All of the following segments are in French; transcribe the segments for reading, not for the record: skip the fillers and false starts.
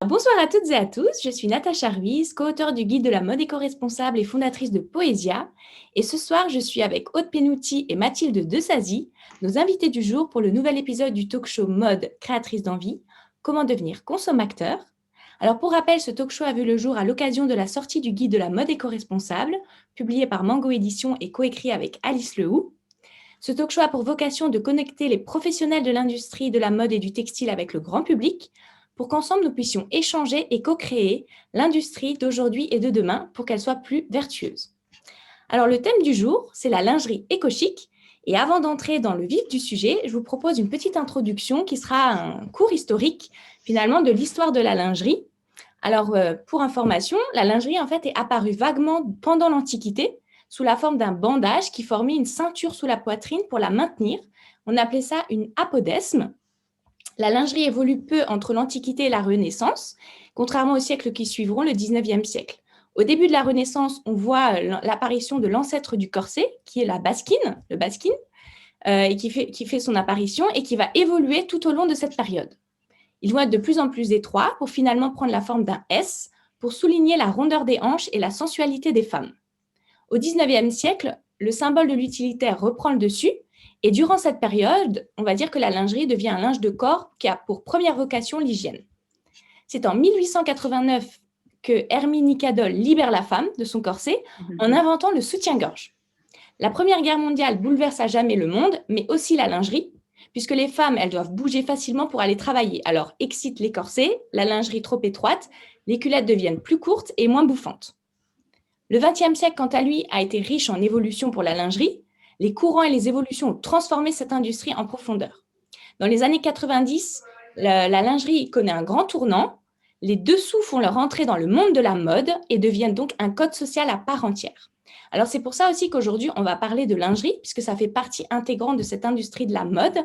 Bonsoir à toutes et à tous, je suis Natacha Ruiz, co-auteure du guide de la mode éco-responsable et fondatrice de Poesia. Et ce soir, je suis avec Aude Penouty et Mathilde Desazy, nos invités du jour pour le nouvel épisode du talk show Mode créatrice d'envie, comment devenir consommateur. Alors pour rappel, ce talk show a vu le jour à l'occasion de la sortie du guide de la mode éco-responsable, publié par Mango Édition et coécrit avec Alice Lehoux. Ce talk show a pour vocation de connecter les professionnels de l'industrie de la mode et du textile avec le grand public, pour qu'ensemble nous puissions échanger et co-créer l'industrie d'aujourd'hui et de demain pour qu'elle soit plus vertueuse. Alors le thème du jour, c'est la lingerie éco-chic. Et avant d'entrer dans le vif du sujet, je vous propose une petite introduction qui sera un cours historique finalement de l'histoire de la lingerie. Alors pour information, la lingerie en fait est apparue vaguement pendant l'Antiquité sous la forme d'un bandage qui formait une ceinture sous la poitrine pour la maintenir. On appelait ça une apodesme. La lingerie évolue peu entre l'Antiquité et la Renaissance, contrairement aux siècles qui suivront, le 19e siècle. Au début de la Renaissance, on voit l'apparition de l'ancêtre du corset, qui est la basquine, le basquine, et qui fait son apparition et qui va évoluer tout au long de cette période. Ils vont être de plus en plus étroits pour finalement prendre la forme d'un S pour souligner la rondeur des hanches et la sensualité des femmes. Au 19e siècle, le symbole de l'utilitaire reprend le dessus. Et durant cette période, on va dire que la lingerie devient un linge de corps qui a pour première vocation l'hygiène. C'est en 1889 que Hermine Nicadol libère la femme de son corset en inventant le soutien-gorge. La Première Guerre mondiale bouleverse à jamais le monde, mais aussi la lingerie, puisque les femmes, elles doivent bouger facilement pour aller travailler. Alors, excite les corsets, la lingerie trop étroite, les culottes deviennent plus courtes et moins bouffantes. Le XXe siècle, quant à lui, a été riche en évolution pour la lingerie. Les courants et les évolutions ont transformé cette industrie en profondeur. Dans les années 90, la lingerie connaît un grand tournant. Les dessous font leur entrée dans le monde de la mode et deviennent donc un code social à part entière. Alors c'est pour ça aussi qu'aujourd'hui, on va parler de lingerie, puisque ça fait partie intégrante de cette industrie de la mode.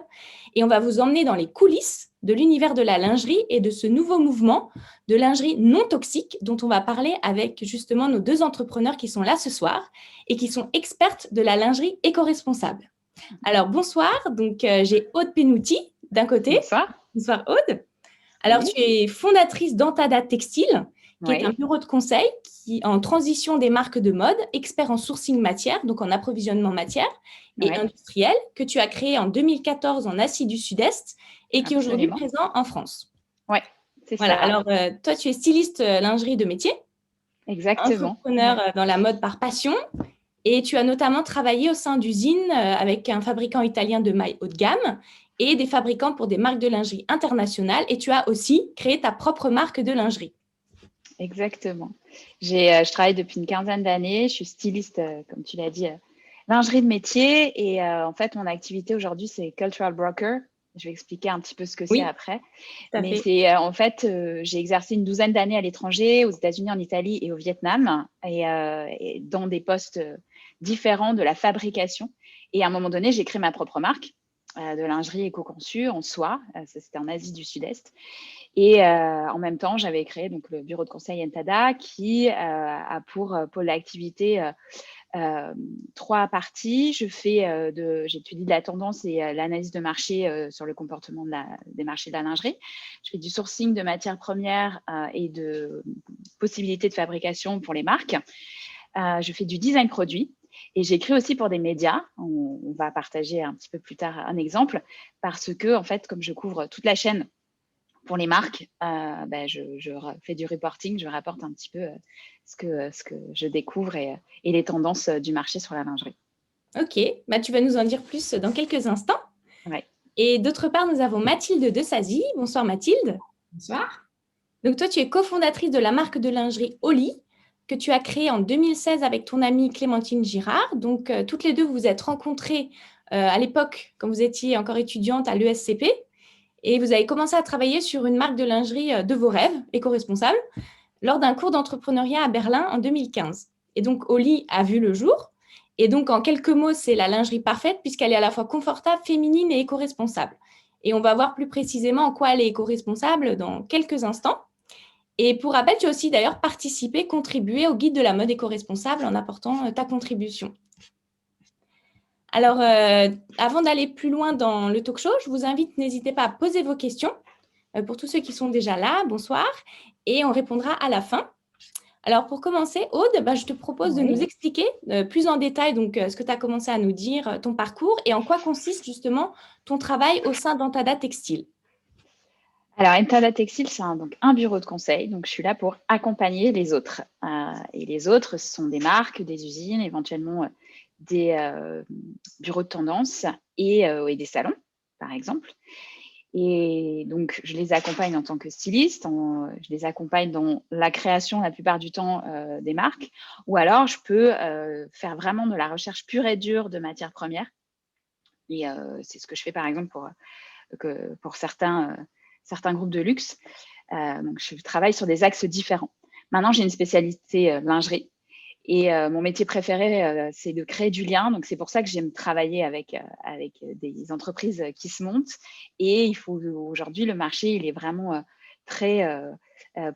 Et on va vous emmener dans les coulisses de l'univers de la lingerie et de ce nouveau mouvement de lingerie non toxique dont on va parler avec justement nos deux entrepreneurs qui sont là ce soir et qui sont expertes de la lingerie éco-responsable. Alors bonsoir, donc j'ai Aude Penouty d'un côté. Bonsoir. Bonsoir Aude. Alors tu es fondatrice d'Antada Textile, qui est un bureau de conseil en transition des marques de mode, expert en sourcing matière, donc en approvisionnement matière et industriel, que tu as créé en 2014 en Asie du Sud-Est et qui est aujourd'hui présent en France. Oui, c'est voilà. ça. Alors toi, tu es styliste lingerie de métier. Exactement. Entrepreneur dans la mode par passion. Et tu as notamment travaillé au sein d'usines avec un fabricant italien de mailles haut de gamme et des fabricants pour des marques de lingerie internationales. Et tu as aussi créé ta propre marque de lingerie. Exactement. Je travaille depuis une quinzaine d'années. Je suis styliste, comme tu l'as dit, lingerie de métier. Et en fait, mon activité aujourd'hui, c'est cultural broker. Je vais expliquer un petit peu ce que c'est après. Mais c'est en fait, j'ai exercé une douzaine d'années à l'étranger, aux États-Unis, en Italie et au Vietnam, et dans des postes différents de la fabrication. Et à un moment donné, j'ai créé ma propre marque de lingerie éco-conçue en soie. Ça, c'était en Asie du Sud-Est. Et en même temps, j'avais créé donc, le bureau de conseil Antada qui a pour pôle d'activité 3 parties. J'étudie de la tendance et l'analyse de marché sur le comportement des marchés de la lingerie. Je fais du sourcing de matières premières et de possibilités de fabrication pour les marques. Je fais du design produit. Et j'écris aussi pour des médias. On va partager un petit peu plus tard un exemple parce que, en fait, comme je couvre toute la chaîne pour les marques, je fais du reporting, je rapporte un petit peu ce que je découvre et les tendances du marché sur la lingerie. Ok, tu vas nous en dire plus dans quelques instants. Ouais. Et d'autre part, nous avons Mathilde Desazy. Bonsoir Mathilde. Bonsoir. Donc toi, tu es cofondatrice de la marque de lingerie Oli, que tu as créée en 2016 avec ton amie Clémentine Girard. Donc toutes les deux, vous vous êtes rencontrées à l'époque, quand vous étiez encore étudiante à l'ESCP. Et vous avez commencé à travailler sur une marque de lingerie de vos rêves, éco-responsable, lors d'un cours d'entrepreneuriat à Berlin en 2015. Et donc, Oli a vu le jour. Et donc, en quelques mots, c'est la lingerie parfaite puisqu'elle est à la fois confortable, féminine et éco-responsable. Et on va voir plus précisément en quoi elle est éco-responsable dans quelques instants. Et pour rappel, tu as aussi d'ailleurs participé, contribué au guide de la mode éco-responsable en apportant ta contribution. Alors, avant d'aller plus loin dans le talk show, je vous invite, n'hésitez pas à poser vos questions Pour tous ceux qui sont déjà là, bonsoir, et on répondra à la fin. Alors, pour commencer, Aude, je te propose de nous Oui. expliquer plus en détail ce que tu as commencé à nous dire, ton parcours, et en quoi consiste justement ton travail au sein d'Entada Textile. Alors, Entada Textile, c'est donc un bureau de conseil. Donc, je suis là pour accompagner les autres. Et les autres, ce sont des marques, des usines, éventuellement des bureaux de tendance et des salons, par exemple. Et donc, je les accompagne en tant que styliste, je les accompagne dans la création la plupart du temps des marques, ou alors je peux faire vraiment de la recherche pure et dure de matières premières. Et c'est ce que je fais par exemple pour certains groupes de luxe. Donc, je travaille sur des axes différents. Maintenant, j'ai une spécialité lingerie. Et mon métier préféré, c'est de créer du lien. Donc, c'est pour ça que j'aime travailler avec des entreprises qui se montent. Et aujourd'hui, le marché, il est vraiment très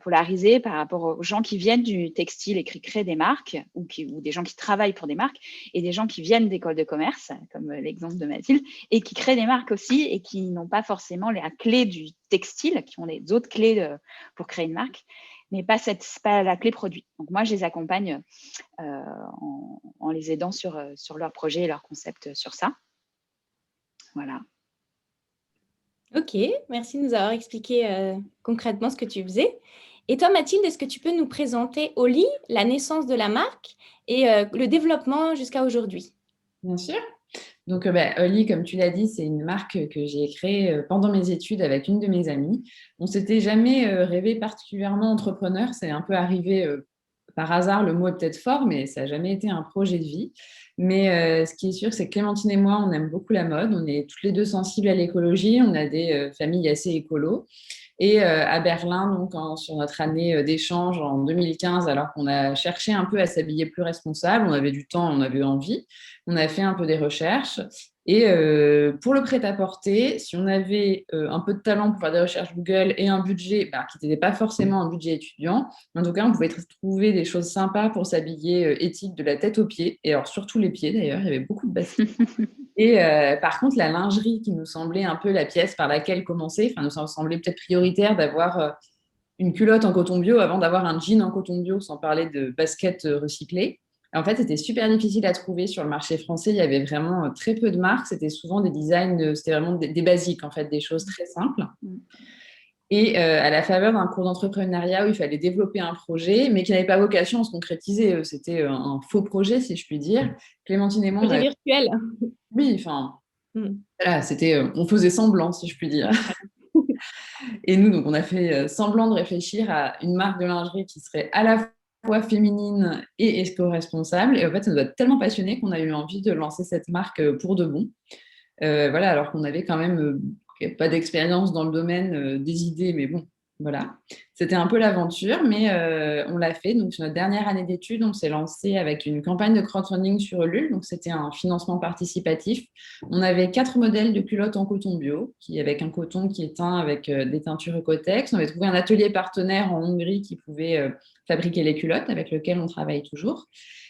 polarisé par rapport aux gens qui viennent du textile et qui créent des marques ou des gens qui travaillent pour des marques et des gens qui viennent d'écoles de commerce, comme l'exemple de Mathilde, et qui créent des marques aussi et qui n'ont pas forcément la clé du textile, qui ont des autres clés pour créer une marque, mais pas la clé produit. Donc, moi, je les accompagne en les aidant sur leur projet et leur concept sur ça. Voilà. Ok, merci de nous avoir expliqué concrètement ce que tu faisais. Et toi, Mathilde, est-ce que tu peux nous présenter Oli, la naissance de la marque et le développement jusqu'à aujourd'hui? Bien sûr. Donc, Oli, comme tu l'as dit, c'est une marque que j'ai créée pendant mes études avec une de mes amies. On ne s'était jamais rêvé particulièrement entrepreneur. C'est un peu arrivé par hasard. Le mot est peut-être fort, mais ça n'a jamais été un projet de vie. Mais ce qui est sûr, c'est que Clémentine et moi, on aime beaucoup la mode. On est toutes les deux sensibles à l'écologie. On a des familles assez écolos. Et à Berlin, donc sur notre année d'échange en 2015, alors qu'on a cherché un peu à s'habiller plus responsable, on avait du temps, on avait envie, on a fait un peu des recherches. Et pour le prêt-à-porter, si on avait un peu de talent pour faire des recherches Google et un budget qui n'était pas forcément un budget étudiant, en tout cas, on pouvait trouver des choses sympas pour s'habiller éthique de la tête aux pieds, et alors surtout les pieds d'ailleurs, il y avait beaucoup de baskets. Et par contre, la lingerie qui nous semblait un peu la pièce par laquelle commencer, nous semblait peut-être prioritaire d'avoir une culotte en coton bio avant d'avoir un jean en coton bio, sans parler de baskets recyclées. En fait, c'était super difficile à trouver sur le marché français. Il y avait vraiment très peu de marques. C'était souvent des designs, c'était vraiment des basiques, en fait, des choses très simples. Et à la faveur d'un cours d'entrepreneuriat où il fallait développer un projet, mais qui n'avait pas vocation à se concrétiser, c'était un faux projet, si je puis dire. Clémentine et moi, Projet virtuel. oui, enfin, voilà, on faisait semblant, si je puis dire. Et nous, donc, on a fait semblant de réfléchir à une marque de lingerie qui serait à la fois féminine et éco-responsable. Et en fait, ça nous a tellement passionnés qu'on a eu envie de lancer cette marque pour de bon. Voilà, alors qu'on avait quand même pas d'expérience dans le domaine des idées, mais bon, voilà. C'était un peu l'aventure, mais on l'a fait. Donc, sur notre dernière année d'études, on s'est lancé avec une campagne de crowdfunding sur Ulule. Donc, c'était un financement participatif. On avait 4 modèles de culottes en coton bio, avec un coton qui est teint avec des teintures Ecotex. On avait trouvé un atelier partenaire en Hongrie qui pouvait fabriquer les culottes, avec lequel on travaille toujours.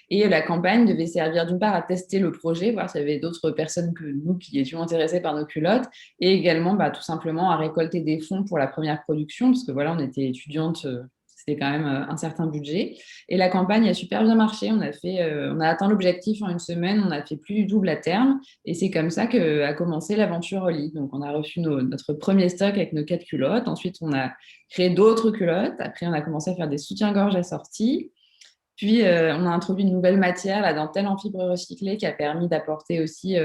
Et la campagne devait servir d'une part à tester le projet, voir s'il y avait d'autres personnes que nous qui étions intéressées par nos culottes, et également tout simplement à récolter des fonds pour la première production, parce que voilà, on était étudiante, c'était quand même un certain budget. Et la campagne a super bien marché. On a atteint l'objectif en une semaine, on a fait plus du double à terme, et c'est comme ça qu'a commencé l'aventure Oli. Donc on a reçu notre premier stock avec nos 4 culottes. Ensuite, on a créé d'autres culottes. Après, on a commencé à faire des soutiens-gorge assortis. Puis, on a introduit une nouvelle matière, la dentelle en fibre recyclée, qui a permis d'apporter aussi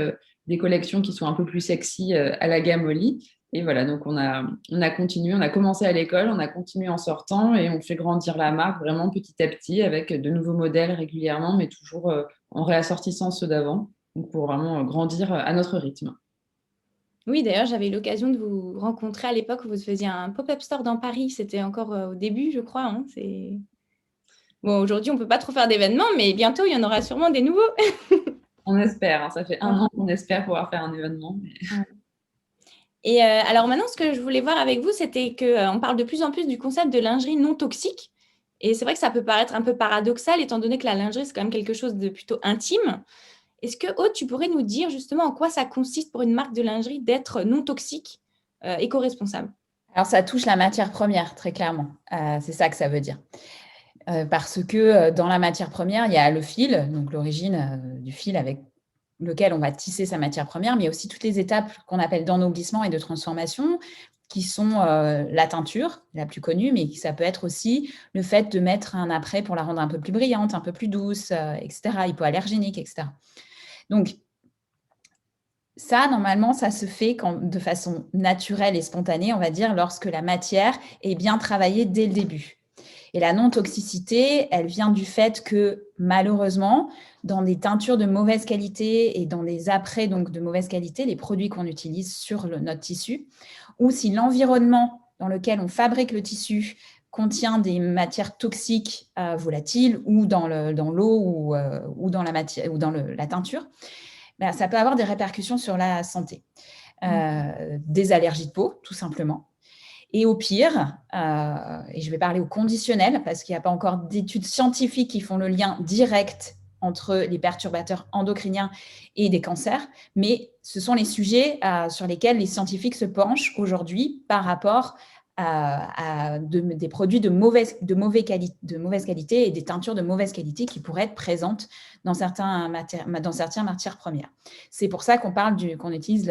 des collections qui sont un peu plus sexy à la gamme Oli. Et voilà, donc on a continué, on a commencé à l'école, on a continué en sortant et on fait grandir la marque vraiment petit à petit avec de nouveaux modèles régulièrement, mais toujours en réassortissant ceux d'avant, pour vraiment grandir à notre rythme. Oui, d'ailleurs, j'avais eu l'occasion de vous rencontrer à l'époque où vous faisiez un pop-up store dans Paris. C'était encore au début, je crois. Bon, aujourd'hui, on ne peut pas trop faire d'événements, mais bientôt, il y en aura sûrement des nouveaux. On espère, hein, ça fait 1 an qu'on espère pouvoir faire un événement. Mais... Et alors maintenant, ce que je voulais voir avec vous, c'était qu'on parle de plus en plus du concept de lingerie non toxique. Et c'est vrai que ça peut paraître un peu paradoxal, étant donné que la lingerie, c'est quand même quelque chose de plutôt intime. Est-ce que, Aude, tu pourrais nous dire justement en quoi ça consiste pour une marque de lingerie d'être non toxique, éco-responsable? Alors, ça touche la matière première, très clairement. C'est ça que ça veut dire. Parce que dans la matière première, il y a le fil, donc l'origine du fil avec lequel on va tisser sa matière première, mais il y a aussi toutes les étapes qu'on appelle d'ennoblissement et de transformation, qui sont la teinture, la plus connue, mais ça peut être aussi le fait de mettre un après pour la rendre un peu plus brillante, un peu plus douce, etc., hypoallergénique, etc. Donc, ça, normalement, ça se fait de façon naturelle et spontanée, on va dire, lorsque la matière est bien travaillée dès le début. Et la non-toxicité, elle vient du fait que, malheureusement, dans des teintures de mauvaise qualité et dans des apprêts donc, de mauvaise qualité, les produits qu'on utilise sur notre tissu, ou si l'environnement dans lequel on fabrique le tissu contient des matières toxiques volatiles ou dans l'eau ou dans la matière ou dans la teinture, ben, ça peut avoir des répercussions sur la santé. Des allergies de peau, tout simplement. Et au pire, et je vais parler au conditionnel, parce qu'il n'y a pas encore d'études scientifiques qui font le lien direct entre les perturbateurs endocriniens et des cancers, mais ce sont les sujets sur lesquels les scientifiques se penchent aujourd'hui par rapport à des produits de mauvaise qualité et des teintures de mauvaise qualité qui pourraient être présentes dans certaines matières premières. C'est pour ça qu'on utilise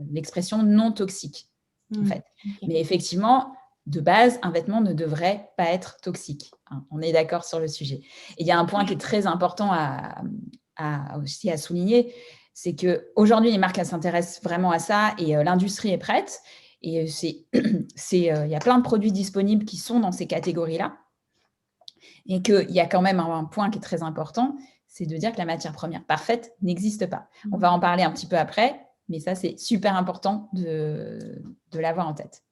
l'expression non toxique. En fait. Okay. Mais effectivement, de base, un vêtement ne devrait pas être toxique. Hein, on est d'accord sur le sujet. Et il y a un point qui est très important aussi à souligner, c'est qu'aujourd'hui, les marques s'intéressent vraiment à ça et l'industrie est prête. Et il y a plein de produits disponibles qui sont dans ces catégories-là. Et qu'il y a quand même un point qui est très important, c'est de dire que la matière première parfaite n'existe pas. On va en parler un petit peu après. Mais ça, c'est super important de l'avoir en tête.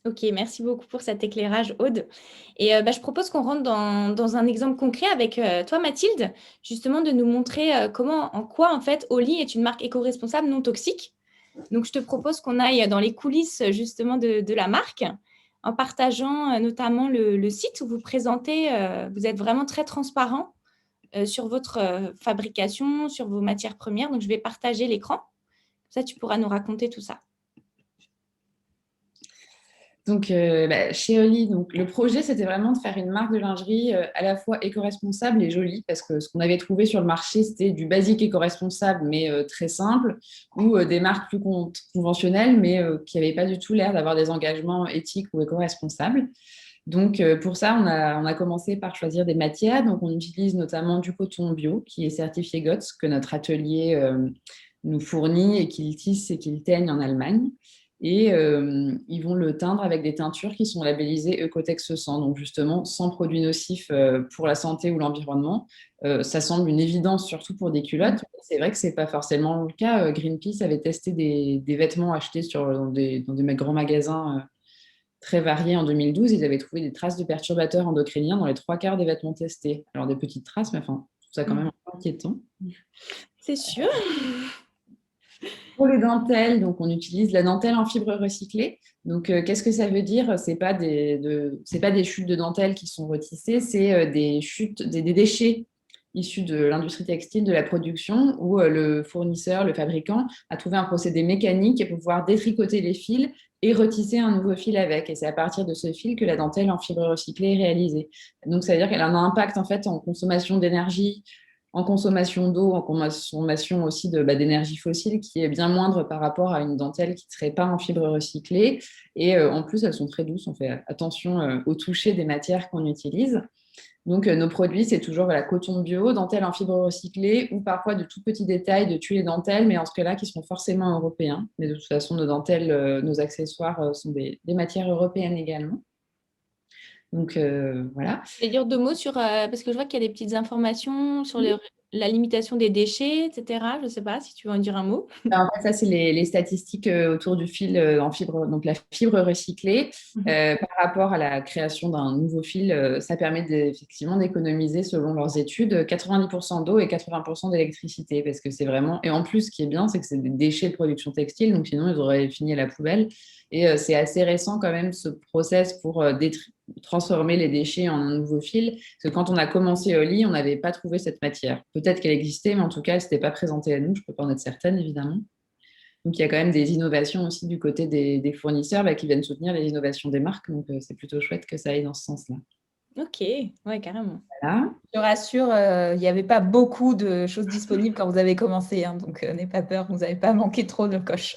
Ok, merci beaucoup pour cet éclairage, Aude. Et je propose qu'on rentre dans un exemple concret avec toi, Mathilde, justement de nous montrer en quoi, en fait, Oli est une marque éco-responsable non toxique. Donc, je te propose qu'on aille dans les coulisses, justement, de la marque, en partageant notamment le site où vous présentez, vous êtes vraiment très transparent sur votre fabrication, sur vos matières premières. Donc, je vais partager l'écran. Ça, tu pourras nous raconter tout ça. Donc, chez Oli, le projet, c'était vraiment de faire une marque de lingerie à la fois éco-responsable et jolie, parce que ce qu'on avait trouvé sur le marché, c'était du basique éco-responsable, mais très simple, ou des marques plus conventionnelles, mais qui n'avaient pas du tout l'air d'avoir des engagements éthiques ou éco-responsables. Donc, pour ça, on a commencé par choisir des matières. Donc, on utilise notamment du coton bio, qui est certifié GOTS, que notre atelier nous fournit et qu'il tisse et qu'il teigne en Allemagne. Et ils vont le teindre avec des teintures qui sont labellisées Ecotex 100, donc justement sans produits nocifs pour la santé ou l'environnement. Ça semble une évidence, surtout pour des culottes. C'est vrai que ce n'est pas forcément le cas. Greenpeace avait testé des vêtements achetés dans des grands magasins très variés en 2012. Ils avaient trouvé des traces de perturbateurs endocriniens dans les 3/4 des vêtements testés. Alors des petites traces, mais enfin, je trouve ça quand même un peu inquiétant. C'est sûr. Pour les dentelles, donc on utilise la dentelle en fibre recyclée. Donc, qu'est-ce que ça veut dire? C'est pas des chutes de dentelle qui sont retissées, c'est des déchets issus de l'industrie textile, de la production, où le fournisseur, le fabricant, a trouvé un procédé mécanique pour pouvoir détricoter les fils et retisser un nouveau fil avec. Et c'est à partir de ce fil que la dentelle en fibre recyclée est réalisée. Donc, ça veut dire qu'elle a un impact en fait en consommation d'énergie, en consommation d'eau, en consommation aussi d'énergie fossile qui est bien moindre par rapport à une dentelle qui ne serait pas en fibre recyclée. Et en plus, elles sont très douces. On fait attention au toucher des matières qu'on utilise. Donc, nos produits, c'est toujours coton bio, dentelle en fibre recyclée ou parfois de tout petits détails de tuiles et dentelles, mais en ce cas-là, qui sont forcément européens. Mais de toute façon, nos dentelles, nos accessoires sont des matières européennes également. Donc, voilà. Je vais dire 2 mots sur, parce que je vois qu'il y a des petites informations sur la limitation des déchets, etc. Je ne sais pas si tu veux en dire un mot. En fait, ça, c'est les statistiques autour du fil en fibre, donc la fibre recyclée. Par rapport à la création d'un nouveau fil, ça permet effectivement d'économiser, selon leurs études, 90% d'eau et 80% d'électricité. Parce que c'est vraiment. Et en plus, ce qui est bien, c'est que c'est des déchets de production textile, donc sinon, ils auraient fini à la poubelle. Et c'est assez récent quand même ce process pour transformer les déchets en un nouveau fil. Parce que quand on a commencé Oli, on n'avait pas trouvé cette matière. Peut-être qu'elle existait, mais en tout cas, elle ne s'était pas présentée à nous. Je ne peux pas en être certaine, évidemment. Donc, il y a quand même des innovations aussi du côté des fournisseurs qui viennent soutenir les innovations des marques. Donc, c'est plutôt chouette que ça aille dans ce sens-là. Ok, ouais, carrément. Voilà. Je te rassure, il n'y avait pas beaucoup de choses disponibles quand vous avez commencé, hein, donc n'ayez pas peur, vous n'avez pas manqué trop de coches.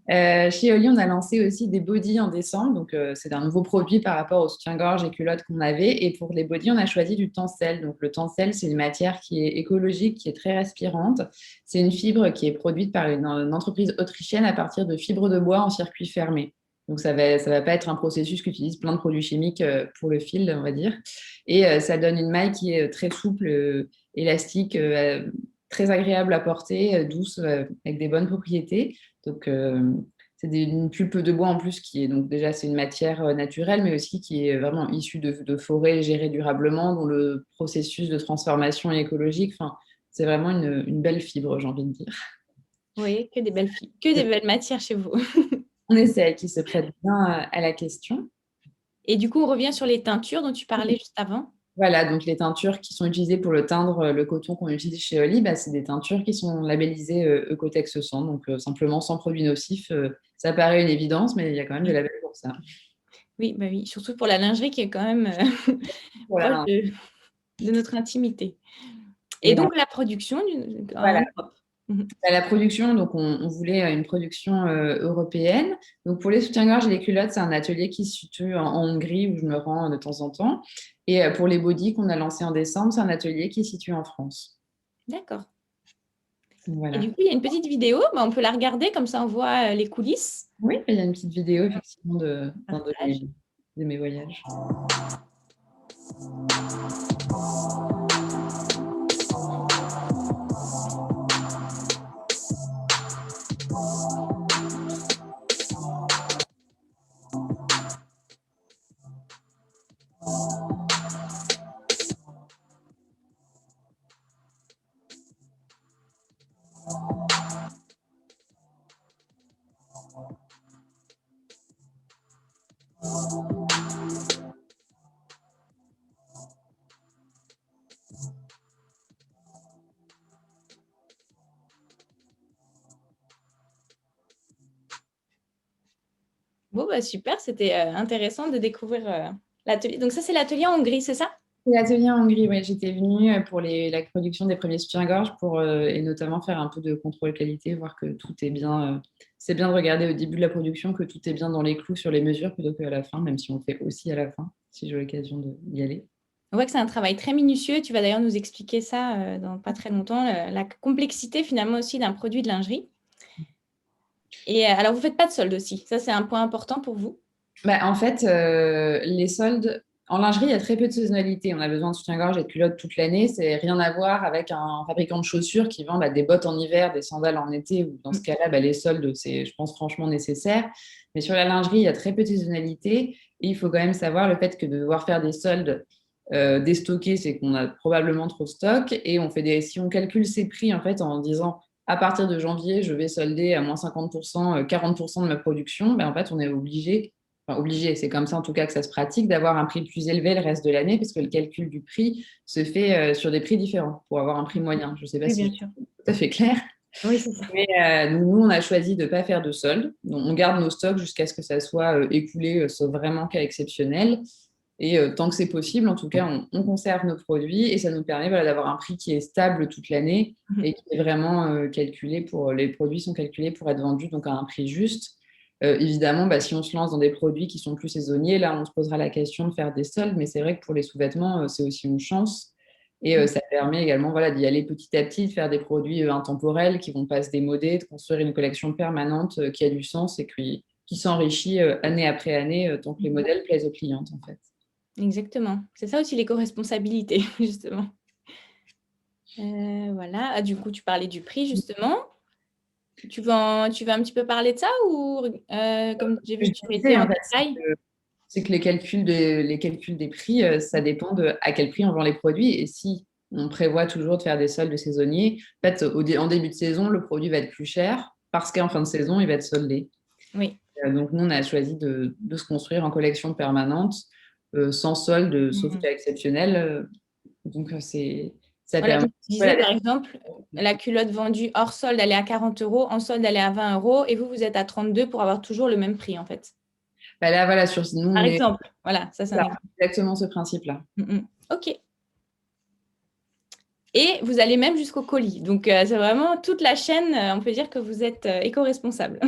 Chez Oli, on a lancé aussi des bodys en décembre. Donc, c'est un nouveau produit par rapport aux soutiens-gorge et culottes qu'on avait. Et pour les bodys, on a choisi du tencel. Donc, le tencel, c'est une matière qui est écologique, qui est très respirante. C'est une fibre qui est produite par une entreprise autrichienne à partir de fibres de bois en circuit fermé. Donc, ça va pas être un processus qui utilise plein de produits chimiques pour le fil, on va dire. Et ça donne une maille qui est très souple, élastique, très agréable à porter, douce, avec des bonnes propriétés. Donc, c'est une pulpe de bois en plus qui est donc déjà c'est une matière naturelle, mais aussi qui est vraiment issue de forêts gérées durablement, dont le processus de transformation est écologique. Enfin, c'est vraiment une belle fibre, j'ai envie de dire. Oui, que des belles matières chez vous. On essaie, qui se prête bien à la question. Et du coup, on revient sur les teintures dont tu parlais juste avant. Voilà, donc les teintures qui sont utilisées pour le teindre le coton qu'on utilise chez Oli, c'est des teintures qui sont labellisées Ecotex 100, donc simplement sans produits nocifs. Ça paraît une évidence, mais il y a quand même des labels pour ça. Oui, bah oui, surtout pour la lingerie qui est quand même Voilà. proche de notre intimité. Et donc, la production voilà. en Europe. La production, donc on voulait une production européenne. Donc pour les soutiens-gorge et les culottes, c'est un atelier qui se situe en Hongrie où je me rends de temps en temps. Et pour les bodys qu'on a lancés en décembre, c'est un atelier qui est situé en France. D'accord. Voilà. Et du coup, il y a une petite vidéo, on peut la regarder, comme ça on voit les coulisses. Oui, il y a une petite vidéo effectivement de mes voyages. Bon, super, c'était intéressant de découvrir l'atelier. Donc ça, c'est l'atelier en Hongrie, c'est ça? C'est l'atelier en Hongrie, oui. J'étais venue pour la production des premiers soutiens-gorge et notamment faire un peu de contrôle qualité, voir que tout est bien. C'est bien de regarder au début de la production que tout est bien dans les clous sur les mesures plutôt qu'à la fin, même si on le fait aussi à la fin, si j'ai l'occasion d'y aller. On voit que c'est un travail très minutieux. Tu vas d'ailleurs nous expliquer ça dans pas très longtemps, la complexité finalement aussi d'un produit de lingerie. Et alors, vous ne faites pas de soldes aussi. Ça, c'est un point important pour vous? En fait, les soldes, en lingerie, il y a très peu de saisonnalité. On a besoin de soutien-gorge et de culottes toute l'année. C'est rien à voir avec un fabricant de chaussures qui vend des bottes en hiver, des sandales en été. Ou dans ce cas-là, les soldes, c'est, je pense, franchement nécessaire. Mais sur la lingerie, il y a très peu de saisonnalité. Et il faut quand même savoir le fait que de devoir faire des soldes déstockés, c'est qu'on a probablement trop de stock. Et si on calcule ces prix en fait en disant à partir de janvier, je vais solder à moins 50%, 40% de ma production, en fait, on est obligé, c'est comme ça en tout cas que ça se pratique, d'avoir un prix plus élevé le reste de l'année, parce que le calcul du prix se fait sur des prix différents pour avoir un prix moyen. Je ne sais pas si c'est tout à fait clair. Oui, c'est ça. Mais nous, on a choisi de ne pas faire de solde. Donc, on garde nos stocks jusqu'à ce que ça soit écoulé, sauf vraiment cas exceptionnel. Et tant que c'est possible, en tout cas, on conserve nos produits et ça nous permet d'avoir un prix qui est stable toute l'année et qui est vraiment calculé les produits sont calculés pour être vendus donc à un prix juste. Évidemment, si on se lance dans des produits qui sont plus saisonniers, là, on se posera la question de faire des soldes, mais c'est vrai que pour les sous-vêtements, c'est aussi une chance. Et ça permet également d'y aller petit à petit, de faire des produits intemporels qui ne vont pas se démoder, de construire une collection permanente qui a du sens et qui s'enrichit année après année tant que les modèles plaisent aux clientes, en fait. Exactement. C'est ça aussi l'éco-responsabilité, justement. Voilà. Ah, du coup, tu parlais du prix, justement. Tu veux un petit peu parler de ça ou comme j'ai vu, tu mettais en détail? C'est que les calculs des prix, ça dépend de à quel prix on vend les produits. Et si on prévoit toujours de faire des soldes saisonniers, en fait, en début de saison, le produit va être plus cher parce qu'en fin de saison, il va être soldé. Oui. Donc, nous, on a choisi de se construire en collection permanente, sans solde, sauf cas exceptionnel. Donc, c'est Ça Voilà, permet... donc tu disais, par exemple, la culotte vendue hors solde, elle est à 40 €, en solde, elle est à 20 € et vous êtes à 32 pour avoir toujours le même prix, en fait. Là, voilà, nous, Par on est... exemple, voilà, ça c'est un exemple. exactement ce principe-là. Ok. Et vous allez même jusqu'au colis. Donc, c'est vraiment toute la chaîne, on peut dire que vous êtes éco-responsable.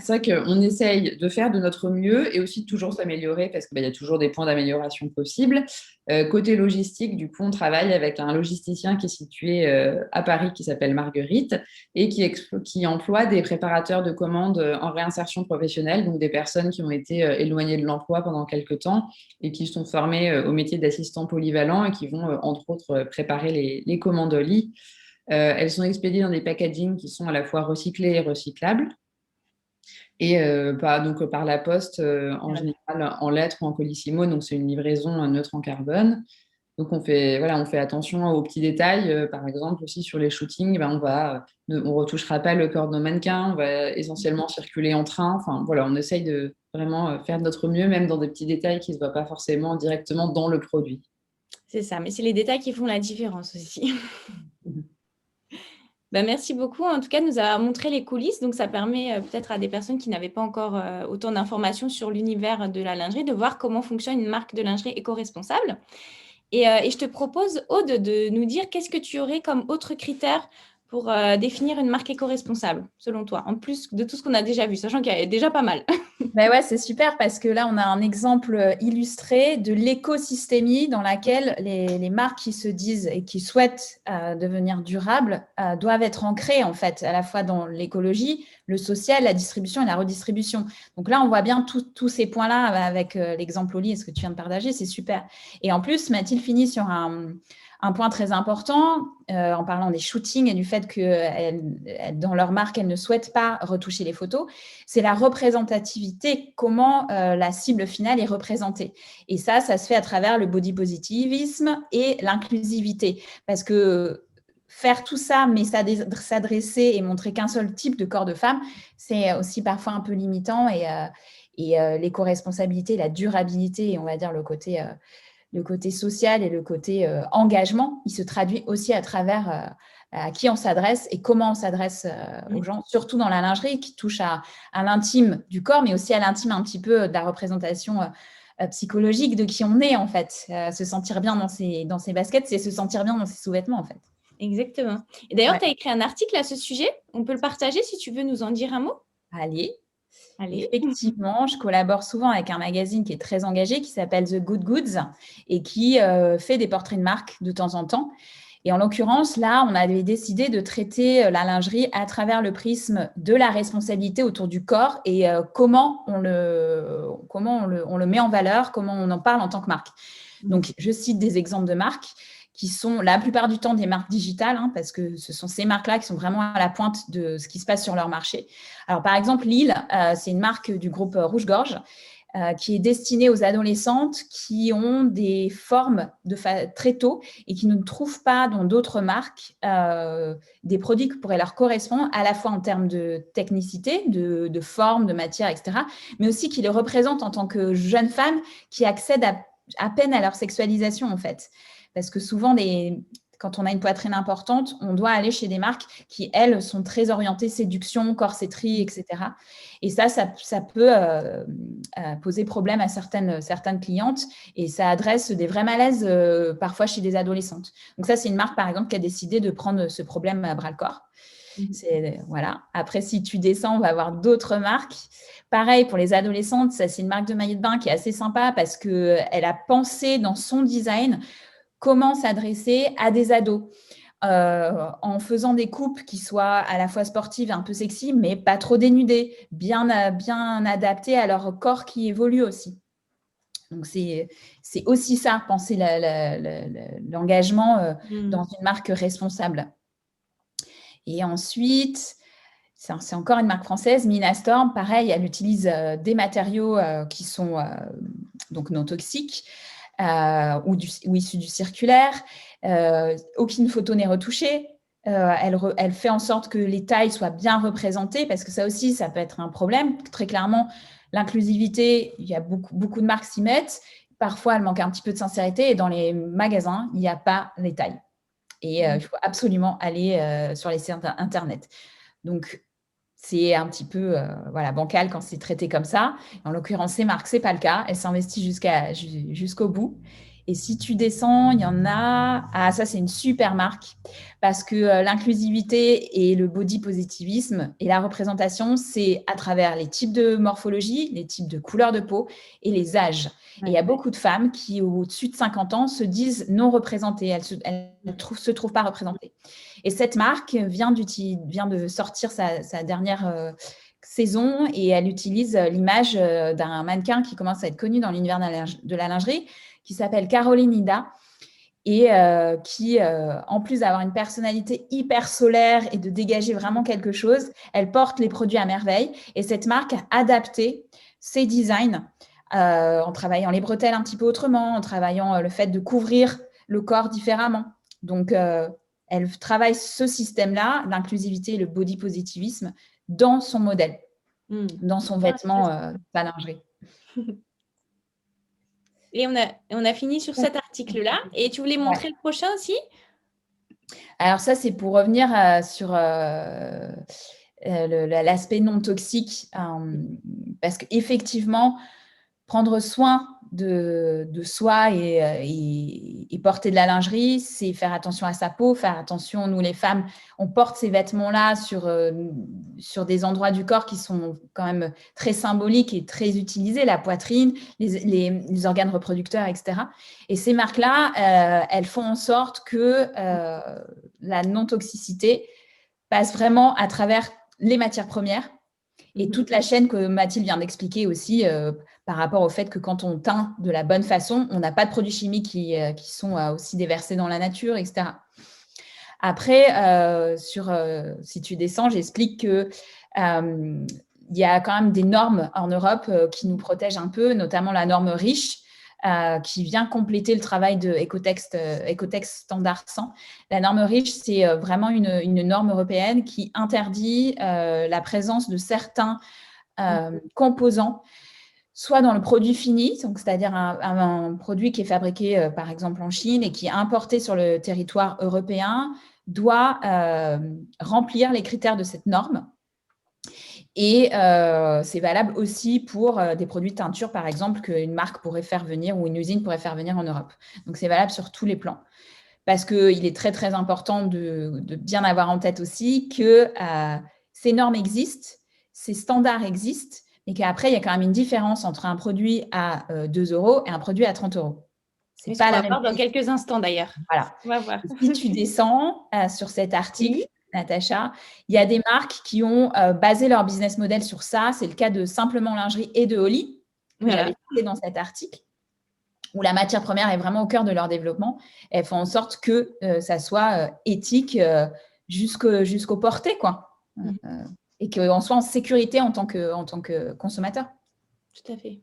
C'est vrai qu'on essaye de faire de notre mieux et aussi de toujours s'améliorer parce qu'il y a toujours des points d'amélioration possibles. Côté logistique, du coup, on travaille avec un logisticien qui est situé à Paris qui s'appelle Marguerite et qui emploie des préparateurs de commandes en réinsertion professionnelle, donc des personnes qui ont été éloignées de l'emploi pendant quelques temps et qui sont formées au métier d'assistant polyvalent et qui vont, entre autres, préparer les commandes au lit. Elles sont expédiées dans des packagings qui sont à la fois recyclés et recyclables. Et donc, par la poste, en général, en lettres ou en colissimo. Donc, c'est une livraison neutre en carbone. Donc, on fait attention aux petits détails. Par exemple, aussi sur les shootings, on retouchera pas le corps de nos mannequins. On va essentiellement circuler en train. Enfin, voilà, on essaye de vraiment faire de notre mieux, même dans des petits détails qui ne se voient pas forcément directement dans le produit. C'est ça, mais c'est les détails qui font la différence aussi. Merci beaucoup, en tout cas, de nous avoir montré les coulisses. Donc, ça permet peut-être à des personnes qui n'avaient pas encore autant d'informations sur l'univers de la lingerie de voir comment fonctionne une marque de lingerie éco-responsable. Et je te propose, Aude, de nous dire qu'est-ce que tu aurais comme autre critère pour définir une marque éco-responsable, selon toi, en plus de tout ce qu'on a déjà vu, sachant qu'il y a déjà pas mal. Ouais, c'est super parce que là, on a un exemple illustré de l'écosystémie dans laquelle les marques qui se disent et qui souhaitent devenir durables doivent être ancrées, en fait, à la fois dans l'écologie, le social, la distribution et la redistribution. Donc là, on voit bien tous ces points-là avec l'exemple Oli et ce que tu viens de partager, c'est super. Et en plus, Mathilde finit sur un point très important en parlant des shootings et du fait que dans leur marque, elles ne souhaitent pas retoucher les photos, c'est la représentativité, comment la cible finale est représentée. Et ça se fait à travers le body positivisme et l'inclusivité. Parce que faire tout ça, mais s'adresser et montrer qu'un seul type de corps de femme, c'est aussi parfois un peu limitant. Et l'éco-responsabilité, la durabilité, et on va dire le côté social et le côté engagement, il se traduit aussi à travers à qui on s'adresse et comment on s'adresse aux gens, surtout dans la lingerie qui touche à l'intime du corps, mais aussi à l'intime un petit peu de la représentation psychologique de qui on est en fait. Se sentir bien dans ses baskets, c'est se sentir bien dans ses sous-vêtements en fait. Exactement. Et d'ailleurs, tu as écrit un article à ce sujet. On peut le partager si tu veux nous en dire un mot. Allez. Effectivement, je collabore souvent avec un magazine qui est très engagé, qui s'appelle The Good Goods et qui fait des portraits de marque de temps en temps. Et en l'occurrence, là, on avait décidé de traiter la lingerie à travers le prisme de la responsabilité autour du corps et comment on le met en valeur, comment on en parle en tant que marque. Donc, je cite des exemples de marques qui sont la plupart du temps des marques digitales, parce que ce sont ces marques-là qui sont vraiment à la pointe de ce qui se passe sur leur marché. Alors, par exemple, Lille, c'est une marque du groupe Rouge-Gorge qui est destinée aux adolescentes qui ont des formes très tôt et qui ne trouvent pas dans d'autres marques des produits qui pourraient leur correspondre, à la fois en termes de technicité, de forme, de matière, etc., mais aussi qui les représentent en tant que jeunes femmes qui accèdent à peine à leur sexualisation, en fait. Parce que souvent, quand on a une poitrine importante, on doit aller chez des marques qui, elles, sont très orientées séduction, corsetterie, etc. Et ça peut poser problème à certaines clientes et ça adresse des vrais malaises parfois chez des adolescentes. Donc ça, c'est une marque, par exemple, qui a décidé de prendre ce problème à bras-le-corps. Voilà. Après, si tu descends, on va avoir d'autres marques. Pareil, pour les adolescentes, ça, c'est une marque de maillot de bain qui est assez sympa parce qu'elle a pensé dans son design comment s'adresser à des ados en faisant des coupes qui soient à la fois sportives et un peu sexy, mais pas trop dénudées, bien adaptées à leur corps qui évolue aussi. Donc, c'est aussi ça, penser l'engagement dans une marque responsable. Et ensuite, c'est encore une marque française, Minastorm, pareil, elle utilise des matériaux qui sont donc non toxiques, ou issus du circulaire. Aucune photo n'est retouchée. Elle fait en sorte que les tailles soient bien représentées parce que ça aussi, ça peut être un problème. Très clairement, l'inclusivité, il y a beaucoup de marques s'y mettent. Parfois, elle manque un petit peu de sincérité et dans les magasins, il n'y a pas les tailles. Et il faut absolument aller sur les sites internet. Donc, c'est un petit peu bancal quand c'est traité comme ça. En l'occurrence, ces marques, ce n'est pas le cas. Elles s'investissent jusqu'au bout. Et si tu descends, il y en a… Ah, ça, c'est une super marque parce que l'inclusivité et le body positivisme et la représentation, c'est à travers les types de morphologie, les types de couleurs de peau et les âges. Et il y a beaucoup de femmes qui, au-dessus de 50 ans, se disent non représentées. Elles se trouvent pas représentées. Et cette marque vient de sortir sa dernière saison et elle utilise l'image d'un mannequin qui commence à être connu dans l'univers de la lingerie, qui s'appelle Caroline Ida et qui, en plus d'avoir une personnalité hyper solaire et de dégager vraiment quelque chose, elle porte les produits à merveille. Et cette marque a adapté ses designs en travaillant les bretelles un petit peu autrement, en travaillant le fait de couvrir le corps différemment. Donc, elle travaille ce système-là, l'inclusivité et le body positivisme, dans son modèle, dans son vêtement, sa lingerie. Et on a fini sur cet article-là. Et tu voulais montrer le prochain aussi? Alors ça, c'est pour revenir sur l'aspect non toxique, parce qu'effectivement, prendre soin de soi et porter de la lingerie, c'est faire attention à sa peau, faire attention, nous les femmes, on porte ces vêtements-là sur des endroits du corps qui sont quand même très symboliques et très utilisés, la poitrine, les organes reproducteurs, etc. Et ces marques-là, elles font en sorte que la non-toxicité passe vraiment à travers les matières premières et toute la chaîne que Mathilde vient d'expliquer aussi par rapport au fait que quand on teint de la bonne façon, on n'a pas de produits chimiques qui sont aussi déversés dans la nature, etc. Après, si tu descends, j'explique qu'il y a quand même des normes en Europe qui nous protègent un peu, notamment la norme REACH, qui vient compléter le travail de Ecotex Standard 100. La norme REACH, c'est vraiment une norme européenne qui interdit la présence de certains composants, soit dans le produit fini, c'est-à-dire un produit qui est fabriqué par exemple en Chine et qui est importé sur le territoire européen, doit remplir les critères de cette norme. Et c'est valable aussi pour des produits de teinture, par exemple, qu'une marque pourrait faire venir ou une usine pourrait faire venir en Europe. Donc, c'est valable sur tous les plans. Parce qu'il est très, très important de bien avoir en tête aussi que ces normes existent, ces standards existent, mais qu'après, il y a quand même une différence entre un produit à 2 € et un produit à 30 €. C'est pas la même chose. Dans quelques instants, d'ailleurs. Voilà. On va voir. Si tu descends sur cet article, Natacha, il y a des marques qui ont basé leur business model sur ça. C'est le cas de Simplement Lingerie et de Holly, que j'avais cité dans cet article, où la matière première est vraiment au cœur de leur développement. Elles font en sorte que ça soit éthique jusqu'au porté, quoi. Et qu'on soit en sécurité en tant que consommateur. Tout à fait.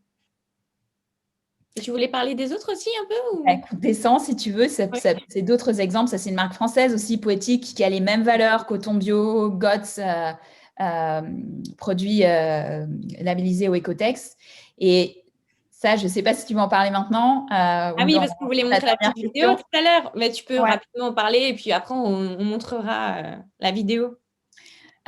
Et tu voulais parler des autres aussi un peu ou... Écoute, descends si tu veux, c'est d'autres exemples. Ça, c'est une marque française aussi, Poétique, qui a les mêmes valeurs, coton bio, GOTS, produits labellisés au Ecotex. Et ça, je ne sais pas si tu veux en parler maintenant. Oui, parce qu'on voulait montrer la petite vidéo tout à l'heure. Mais tu peux rapidement en parler et puis après, on montrera la vidéo.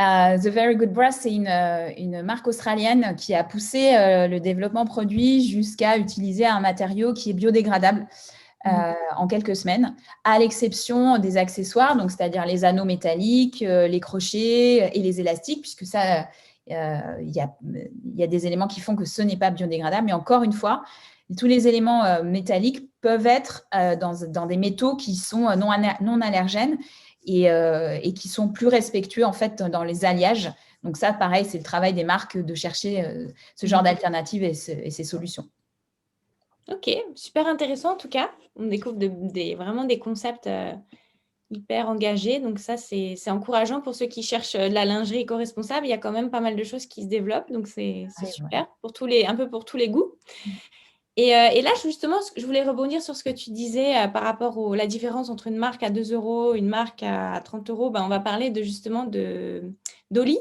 The Very Good Breast, c'est une marque australienne qui a poussé le développement produit jusqu'à utiliser un matériau qui est biodégradable en quelques semaines, à l'exception des accessoires, donc c'est-à-dire les anneaux métalliques, les crochets et les élastiques, puisque ça, il y a des éléments qui font que ce n'est pas biodégradable. Mais encore une fois, tous les éléments métalliques peuvent être dans des métaux qui sont non allergènes et qui sont plus respectueux en fait dans les alliages. Donc ça, pareil, c'est le travail des marques de chercher ce genre d'alternatives et ces solutions. Ok, super intéressant en tout cas. On découvre vraiment des concepts hyper engagés. Donc ça, c'est encourageant pour ceux qui cherchent de la lingerie éco-responsable. Il y a quand même pas mal de choses qui se développent. Donc c'est super, un peu pour tous les goûts. Et là, justement, je voulais rebondir sur ce que tu disais par rapport à la différence entre une marque à 2 €, une marque à 30 €. On va parler justement d'Holly.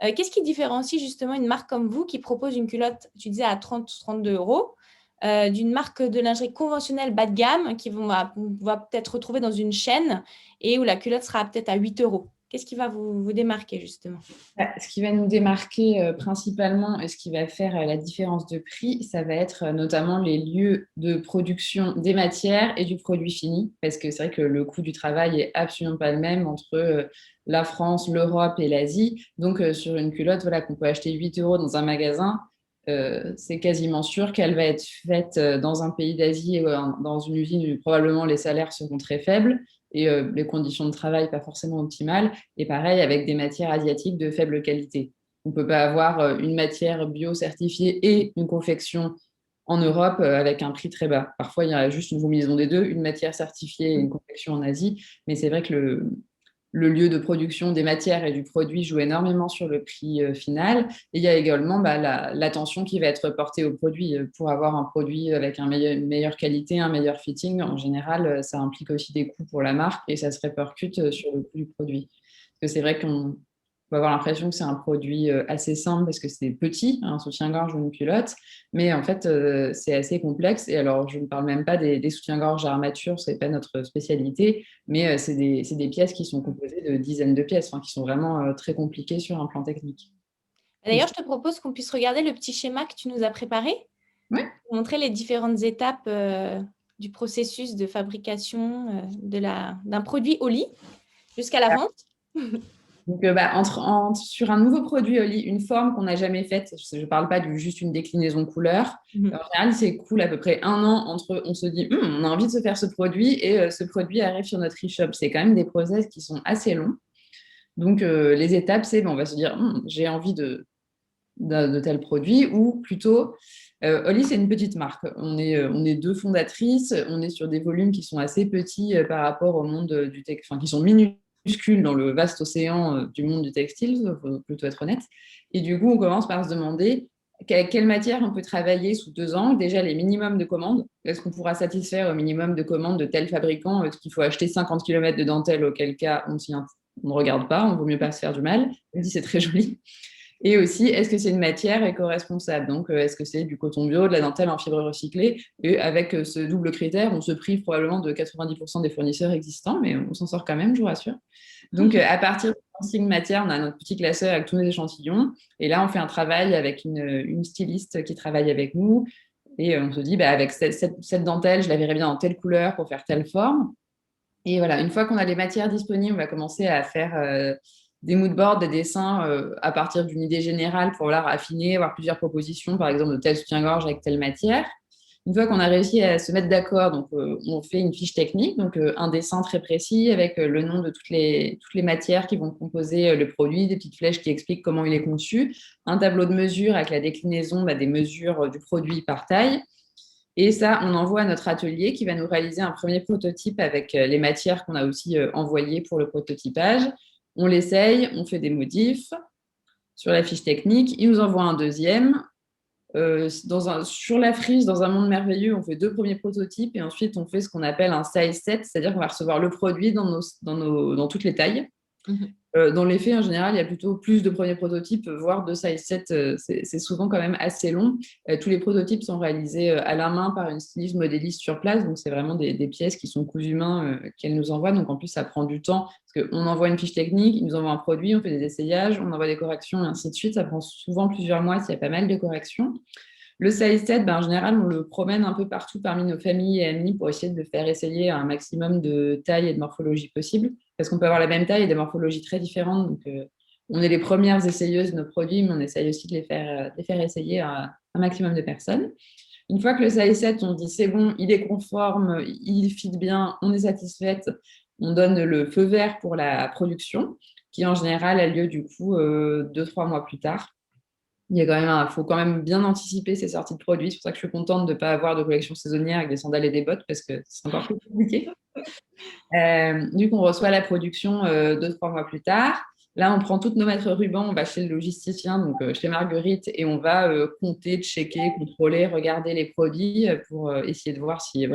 Qu'est-ce qui différencie justement une marque comme vous qui propose une culotte, tu disais, à 32 €, d'une marque de lingerie conventionnelle bas de gamme qu'on va peut-être retrouver dans une chaîne et où la culotte sera peut-être à 8 €? Qu'est-ce qui va vous démarquer, justement? Ce qui va nous démarquer principalement et ce qui va faire la différence de prix, ça va être notamment les lieux de production des matières et du produit fini. Parce que c'est vrai que le coût du travail est absolument pas le même entre la France, l'Europe et l'Asie. Donc, sur une culotte voilà, qu'on peut acheter 8 € dans un magasin, c'est quasiment sûr qu'elle va être faite dans un pays d'Asie, dans une usine où probablement les salaires seront très faibles et les conditions de travail pas forcément optimales. Et pareil, avec des matières asiatiques de faible qualité. On ne peut pas avoir une matière bio certifiée et une confection en Europe avec un prix très bas. Parfois, il y a juste une combinaison des deux, une matière certifiée et une confection en Asie. Mais c'est vrai que le lieu de production des matières et du produit joue énormément sur le prix final. Et il y a également l'attention qui va être portée au produit. Pour avoir un produit avec une meilleure qualité, un meilleur fitting, en général, ça implique aussi des coûts pour la marque et ça se répercute sur le coût du produit. Parce que c'est vrai qu'on va avoir l'impression que c'est un produit assez simple parce que c'est petit, un soutien-gorge ou une culotte, mais en fait, c'est assez complexe. Et alors, je ne parle même pas des soutiens-gorge à armature, ce n'est pas notre spécialité, mais c'est des pièces qui sont composées de dizaines de pièces, qui sont vraiment très compliquées sur un plan technique. D'ailleurs, je te propose qu'on puisse regarder le petit schéma que tu nous as préparé, pour montrer les différentes étapes du processus de fabrication d'un produit au lit jusqu'à la vente. Donc, sur un nouveau produit au lit, une forme qu'on n'a jamais faite, je ne parle pas de juste une déclinaison couleur. En général, c'est cool à peu près 1 an entre on se dit on a envie de se faire ce produit et ce produit arrive sur notre e-shop. C'est quand même des process qui sont assez longs. Donc, les étapes, c'est on va se dire j'ai envie de tel produit ou plutôt Holly, c'est une petite marque. On est 2 fondatrices, on est sur des volumes qui sont assez petits par rapport au monde du textile, qui sont minuscules dans le vaste océan du monde du textile, il faut plutôt être honnête. Et du coup, on commence par se demander quelle matière on peut travailler sous 2 angles. Déjà, les minimums de commandes. Est-ce qu'on pourra satisfaire au minimum de commandes de tel fabricant? Est-ce qu'il faut acheter 50 km de dentelle, auquel cas on ne regarde pas, on ne vaut mieux pas se faire du mal. On dit c'est très joli. Et aussi, est-ce que c'est une matière éco-responsable? Donc, est-ce que c'est du coton bio, de la dentelle en fibre recyclée? Et avec ce double critère, on se prive probablement de 90% des fournisseurs existants, mais on s'en sort quand même, je vous rassure. Donc, à partir de consigne matière, on a notre petit classeur avec tous nos échantillons. Et là, on fait un travail avec une styliste qui travaille avec nous. Et on se dit, avec cette dentelle, je la verrais bien dans telle couleur pour faire telle forme. Et voilà, une fois qu'on a les matières disponibles, on va commencer à faire des moodboards, des dessins à partir d'une idée générale pour affiner, avoir plusieurs propositions, par exemple de tel soutien-gorge avec telle matière. Une fois qu'on a réussi à se mettre d'accord, donc on fait une fiche technique, donc un dessin très précis avec le nom de toutes les matières qui vont composer le produit, des petites flèches qui expliquent comment il est conçu, un tableau de mesure avec la déclinaison des mesures du produit par taille. Et ça, on envoie à notre atelier qui va nous réaliser un premier prototype avec les matières qu'on a aussi envoyées pour le prototypage. On l'essaye, on fait des modifs sur la fiche technique. Il nous envoie un deuxième. Sur la frise, dans un monde merveilleux, on fait 2 premiers prototypes et ensuite on fait ce qu'on appelle un size set, c'est-à-dire qu'on va recevoir le produit dans toutes les tailles. Dans les faits, en général, il y a plutôt plus de premiers prototypes, voire de size set. C'est souvent quand même assez long. Tous les prototypes sont réalisés à la main par une styliste modéliste sur place. Donc, c'est vraiment des pièces qui sont cousues main qu'elle nous envoie. Donc, en plus, ça prend du temps parce qu'on envoie une fiche technique, ils nous envoient un produit, on fait des essayages, on envoie des corrections et ainsi de suite. Ça prend souvent plusieurs mois s'il y a pas mal de corrections. Le size set, en général, on le promène un peu partout parmi nos familles et amis pour essayer de faire essayer un maximum de taille et de morphologie possible. Parce qu'on peut avoir la même taille et des morphologies très différentes. Donc, on est les premières essayeuses de nos produits, mais on essaye aussi de les faire essayer à un maximum de personnes. Une fois que le size set, on dit c'est bon, il est conforme, il fit bien, on est satisfaite, on donne le feu vert pour la production, qui en général a lieu du coup 2-3 mois plus tard. Il faut quand même bien anticiper ces sorties de produits. C'est pour ça que je suis contente de ne pas avoir de collection saisonnière avec des sandales et des bottes parce que c'est encore plus compliqué. Du coup, on reçoit la production 2-3 mois plus tard. Là, on prend toutes nos mètres rubans, on va chez le logisticien, donc chez Marguerite, et on va compter, checker, contrôler, regarder les produits pour essayer de voir si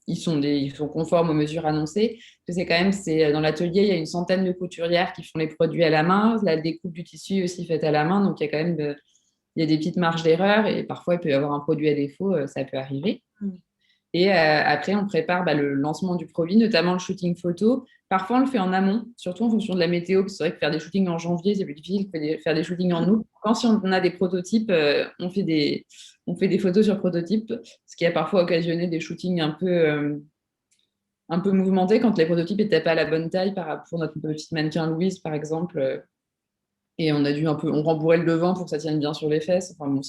ils sont conformes aux mesures annoncées. Parce que dans l'atelier, il y a une centaine de couturières qui font les produits à la main. La découpe du tissu est aussi faite à la main, donc il y a quand même il y a des petites marges d'erreur et parfois, il peut y avoir un produit à défaut, ça peut arriver. Et après, on prépare le lancement du produit, notamment le shooting photo. Parfois, on le fait en amont, surtout en fonction de la météo. Parce que c'est vrai que faire des shootings en janvier, c'est plus difficile que faire des shootings en août. Quand si on a des prototypes, on fait des photos sur prototype, ce qui a parfois occasionné des shootings un peu mouvementés quand les prototypes n'étaient pas à la bonne taille pour notre petite mannequin Louise, par exemple. Et on a dû on rembourrait le devant pour que ça tienne bien sur les fesses. Enfin, bon,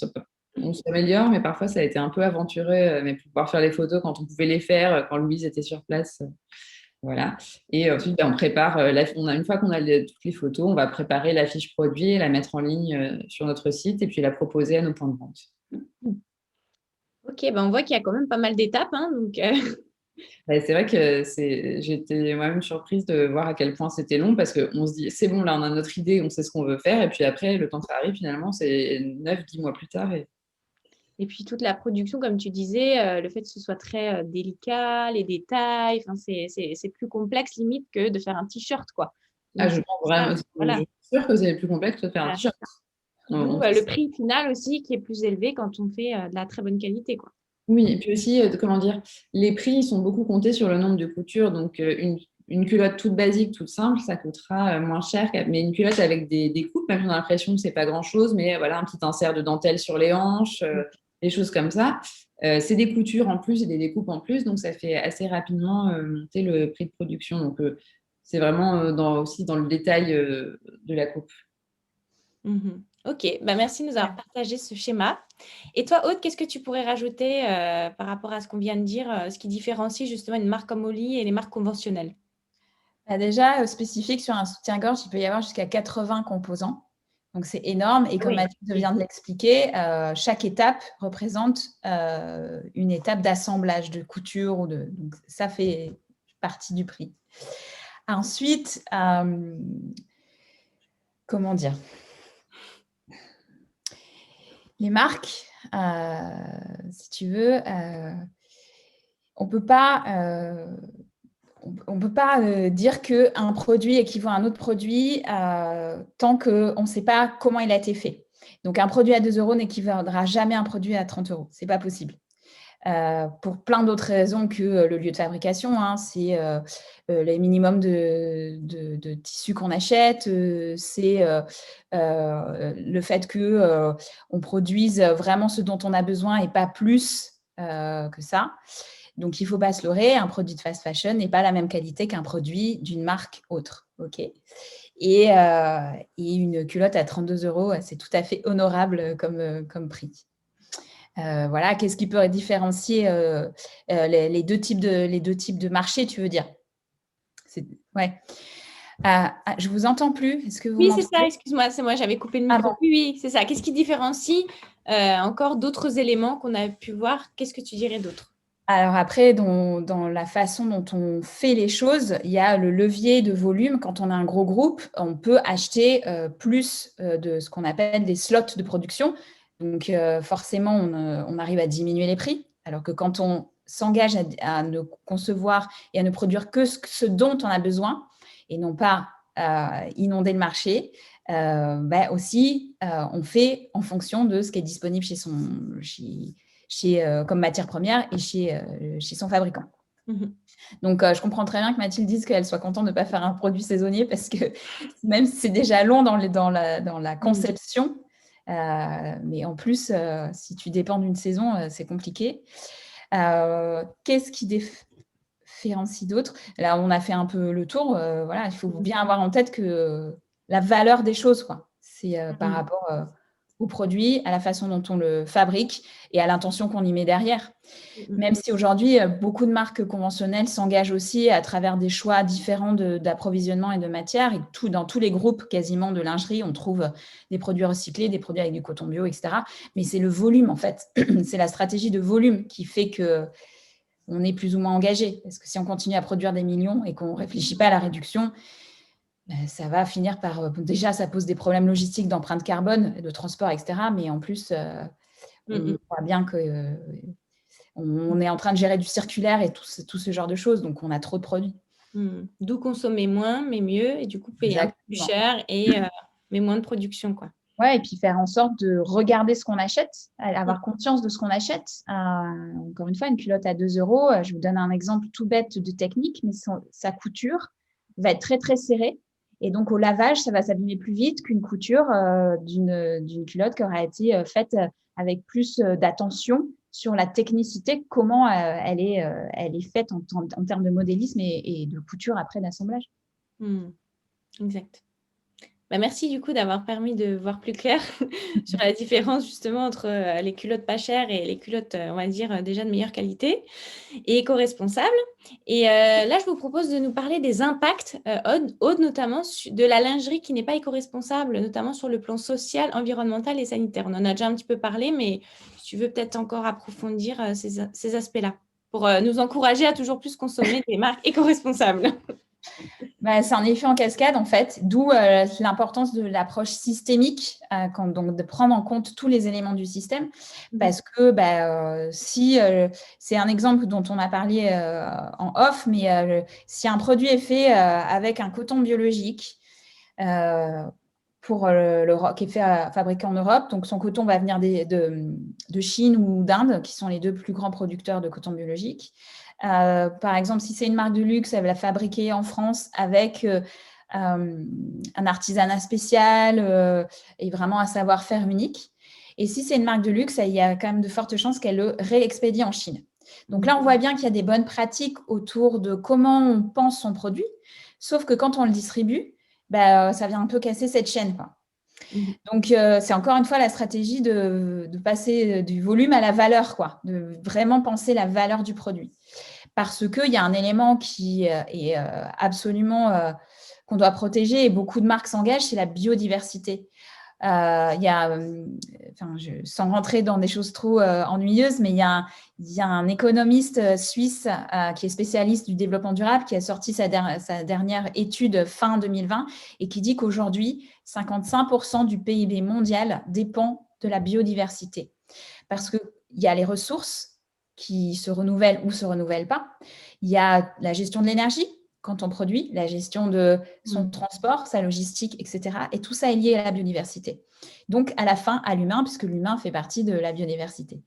on s'améliore, mais parfois ça a été un peu aventureux, mais pour pouvoir faire les photos quand on pouvait les faire, quand Louise était sur place. Voilà. Et ensuite, on prépare, une fois qu'on a toutes les photos, on va préparer la fiche produit, la mettre en ligne sur notre site et puis la proposer à nos points de vente. Ok, on voit qu'il y a quand même pas mal d'étapes. Donc, c'est vrai que j'étais moi-même surprise de voir à quel point c'était long parce qu'on se dit, c'est bon, là, on a notre idée, on sait ce qu'on veut faire. Et puis après, le temps que ça arrive, finalement, c'est 9-10 mois plus tard. Et puis toute la production, comme tu disais, le fait que ce soit très délicat, les détails, c'est plus complexe limite que de faire un t-shirt, quoi. Donc, je pense vraiment, voilà. je suis sûre que c'est plus complexe que de faire un t-shirt. Le prix final aussi qui est plus élevé quand on fait de la très bonne qualité, quoi. Oui, et puis aussi, comment dire, les prix sont beaucoup comptés sur le nombre de coutures. Donc, une culotte toute basique, toute simple, ça coûtera moins cher. Mais une culotte avec des coupes, même si on a l'impression que c'est pas grand-chose, mais voilà, un petit insert de dentelle sur les hanches, des choses comme ça. C'est des coutures en plus et des découpes en plus, donc ça fait assez rapidement monter le prix de production. Donc, c'est vraiment aussi dans le détail de la coupe. Ok, merci de nous avoir partagé ce schéma. Et toi, Aude, qu'est-ce que tu pourrais rajouter par rapport à ce qu'on vient de dire, ce qui différencie justement une marque comme Oli et les marques conventionnelles? Déjà, spécifique sur un soutien-gorge, il peut y avoir jusqu'à 80 composants. Donc, c'est énorme. Et comme Mathilde vient de l'expliquer, chaque étape représente une étape d'assemblage, de couture. Donc, ça fait partie du prix. Ensuite, comment dire ? Les marques, si tu veux, on ne peut pas dire qu'un produit équivaut à un autre produit tant qu'on ne sait pas comment il a été fait. Donc, un produit à 2 € n'équivaudra jamais à un produit à 30 €. Ce n'est pas possible. Pour plein d'autres raisons que le lieu de fabrication, c'est les minimums de tissus qu'on achète, c'est le fait qu'on produise vraiment ce dont on a besoin et pas plus que ça. Donc, il ne faut pas se leurrer, un produit de fast fashion n'est pas la même qualité qu'un produit d'une marque autre. Okay. Et une culotte à 32 €, c'est tout à fait honorable comme prix. Voilà, qu'est-ce qui peut différencier les deux types de marchés, tu veux dire? Ouais. Je ne vous entends plus. Est-ce que vous m'entendez ? C'est ça, excuse-moi, c'est moi, j'avais coupé le micro. Bon. Oui, c'est ça. Qu'est-ce qui différencie encore d'autres éléments qu'on a pu voir? Qu'est-ce que tu dirais d'autre? Alors après, dans la façon dont on fait les choses, il y a le levier de volume. Quand on a un gros groupe, on peut acheter plus de ce qu'on appelle des slots de production. Donc, forcément, on arrive à diminuer les prix. Alors que quand on s'engage à ne concevoir et à ne produire que ce dont on a besoin et non pas inonder le marché, aussi, on fait en fonction de ce qui est disponible comme matière première et chez son fabricant. Donc, je comprends très bien que Mathilde dise qu'elle soit contente de ne pas faire un produit saisonnier parce que même si c'est déjà long dans la conception, mais en plus, si tu dépends d'une saison, c'est compliqué. Qu'est-ce qui différencie d'autres? Là, on a fait un peu le tour. Voilà, il faut bien avoir en tête que la valeur des choses, quoi, c'est par rapport au produit, à la façon dont on le fabrique et à l'intention qu'on y met derrière. Même si aujourd'hui, beaucoup de marques conventionnelles s'engagent aussi à travers des choix différents d'approvisionnement et de matière. Et dans tous les groupes quasiment de lingerie, on trouve des produits recyclés, des produits avec du coton bio, etc. Mais c'est le volume, en fait. C'est la stratégie de volume qui fait qu'on est plus ou moins engagé. Parce que si on continue à produire des millions et qu'on ne réfléchit pas à la réduction, ça va finir par… déjà, ça pose des problèmes logistiques d'empreinte carbone, de transport, etc. Mais en plus, on voit bien qu'on est en train de gérer du circulaire et tout ce genre de choses. Donc, on a trop de produits. D'où consommer moins, mais mieux. Et du coup, payer un peu plus cher, mais moins de production, quoi. Ouais, et puis faire en sorte de regarder ce qu'on achète, avoir conscience de ce qu'on achète. Encore une fois, une culotte à 2 €, je vous donne un exemple tout bête de technique, mais sa couture va être très, très serrée. Et donc, au lavage, ça va s'abîmer plus vite qu'une couture d'une culotte qui aura été faite avec plus d'attention sur la technicité, comment elle est faite en termes de modélisme et de couture après d'assemblage. Exact. Merci du coup d'avoir permis de voir plus clair sur la différence justement entre les culottes pas chères et les culottes, on va dire, déjà de meilleure qualité et éco-responsables. Et là, je vous propose de nous parler des impacts, Aude, notamment de la lingerie qui n'est pas éco-responsable, notamment sur le plan social, environnemental et sanitaire. On en a déjà un petit peu parlé, mais si tu veux peut-être encore approfondir ces aspects-là pour nous encourager à toujours plus consommer des marques éco-responsables. C'est un effet en cascade, en fait, d'où l'importance de l'approche systémique, donc de prendre en compte tous les éléments du système, parce que si c'est un exemple dont on a parlé en off, mais si un produit est fait avec un coton biologique qui est fabriqué en Europe, donc son coton va venir de Chine ou d'Inde, qui sont les 2 plus grands producteurs de coton biologique. Par exemple, si c'est une marque de luxe, elle va la fabriquer en France avec un artisanat spécial et vraiment un savoir-faire unique. Et si c'est une marque de luxe, il y a quand même de fortes chances qu'elle le réexpédie en Chine. Donc là, on voit bien qu'il y a des bonnes pratiques autour de comment on pense son produit, sauf que quand on le distribue, ça vient un peu casser cette chaîne, quoi. Donc, c'est encore une fois la stratégie de passer du volume à la valeur, quoi, de vraiment penser la valeur du produit. Parce qu'il y a un élément qui est absolument qu'on doit protéger et beaucoup de marques s'engagent, c'est la biodiversité. Sans rentrer dans des choses trop ennuyeuses, mais il y a un économiste suisse qui est spécialiste du développement durable qui a sorti sa dernière étude fin 2020 et qui dit qu'aujourd'hui, 55% du PIB mondial dépend de la biodiversité. Parce qu'il y a les ressources qui se renouvellent ou ne se renouvellent pas. Il y a la gestion de l'énergie quand on produit, la gestion de son transport, sa logistique, etc. Et tout ça est lié à la biodiversité. Donc, à la fin, à l'humain, puisque l'humain fait partie de la biodiversité.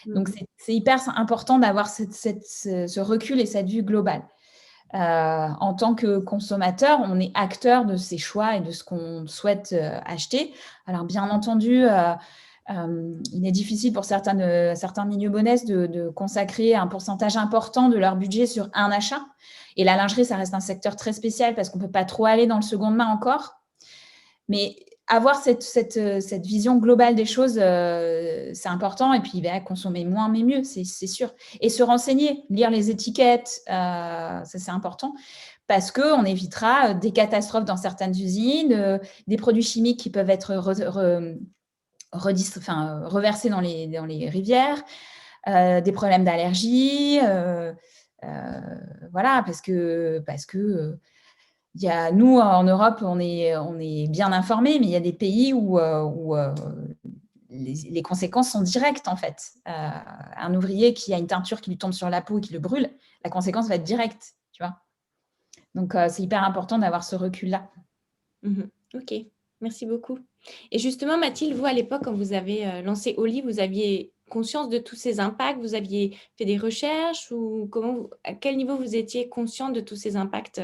Donc, c'est hyper important d'avoir ce recul et cette vue globale. En tant que consommateur, on est acteur de ses choix et de ce qu'on souhaite acheter. Alors, bien entendu, il est difficile pour certains milieux modestes de consacrer un pourcentage important de leur budget sur un achat. Et la lingerie, ça reste un secteur très spécial parce qu'on ne peut pas trop aller dans le seconde main encore. Mais avoir cette vision globale des choses, c'est important. Et puis, consommer moins, mais mieux, c'est sûr. Et se renseigner, lire les étiquettes, ça, c'est important. Parce qu'on évitera des catastrophes dans certaines usines, des produits chimiques qui peuvent être reversés dans les rivières, des problèmes d'allergie, voilà, parce que nous, en Europe, on est bien informés, mais il y a des pays où les conséquences sont directes, en fait. Un ouvrier qui a une teinture qui lui tombe sur la peau et qui le brûle, la conséquence va être directe, tu vois. Donc, c'est hyper important d'avoir ce recul-là. Ok, merci beaucoup. Et justement, Mathilde, vous, à l'époque, quand vous avez lancé Oli, vous aviez conscience de tous ces impacts? Vous aviez fait des recherches ou à quel niveau vous étiez consciente de tous ces impacts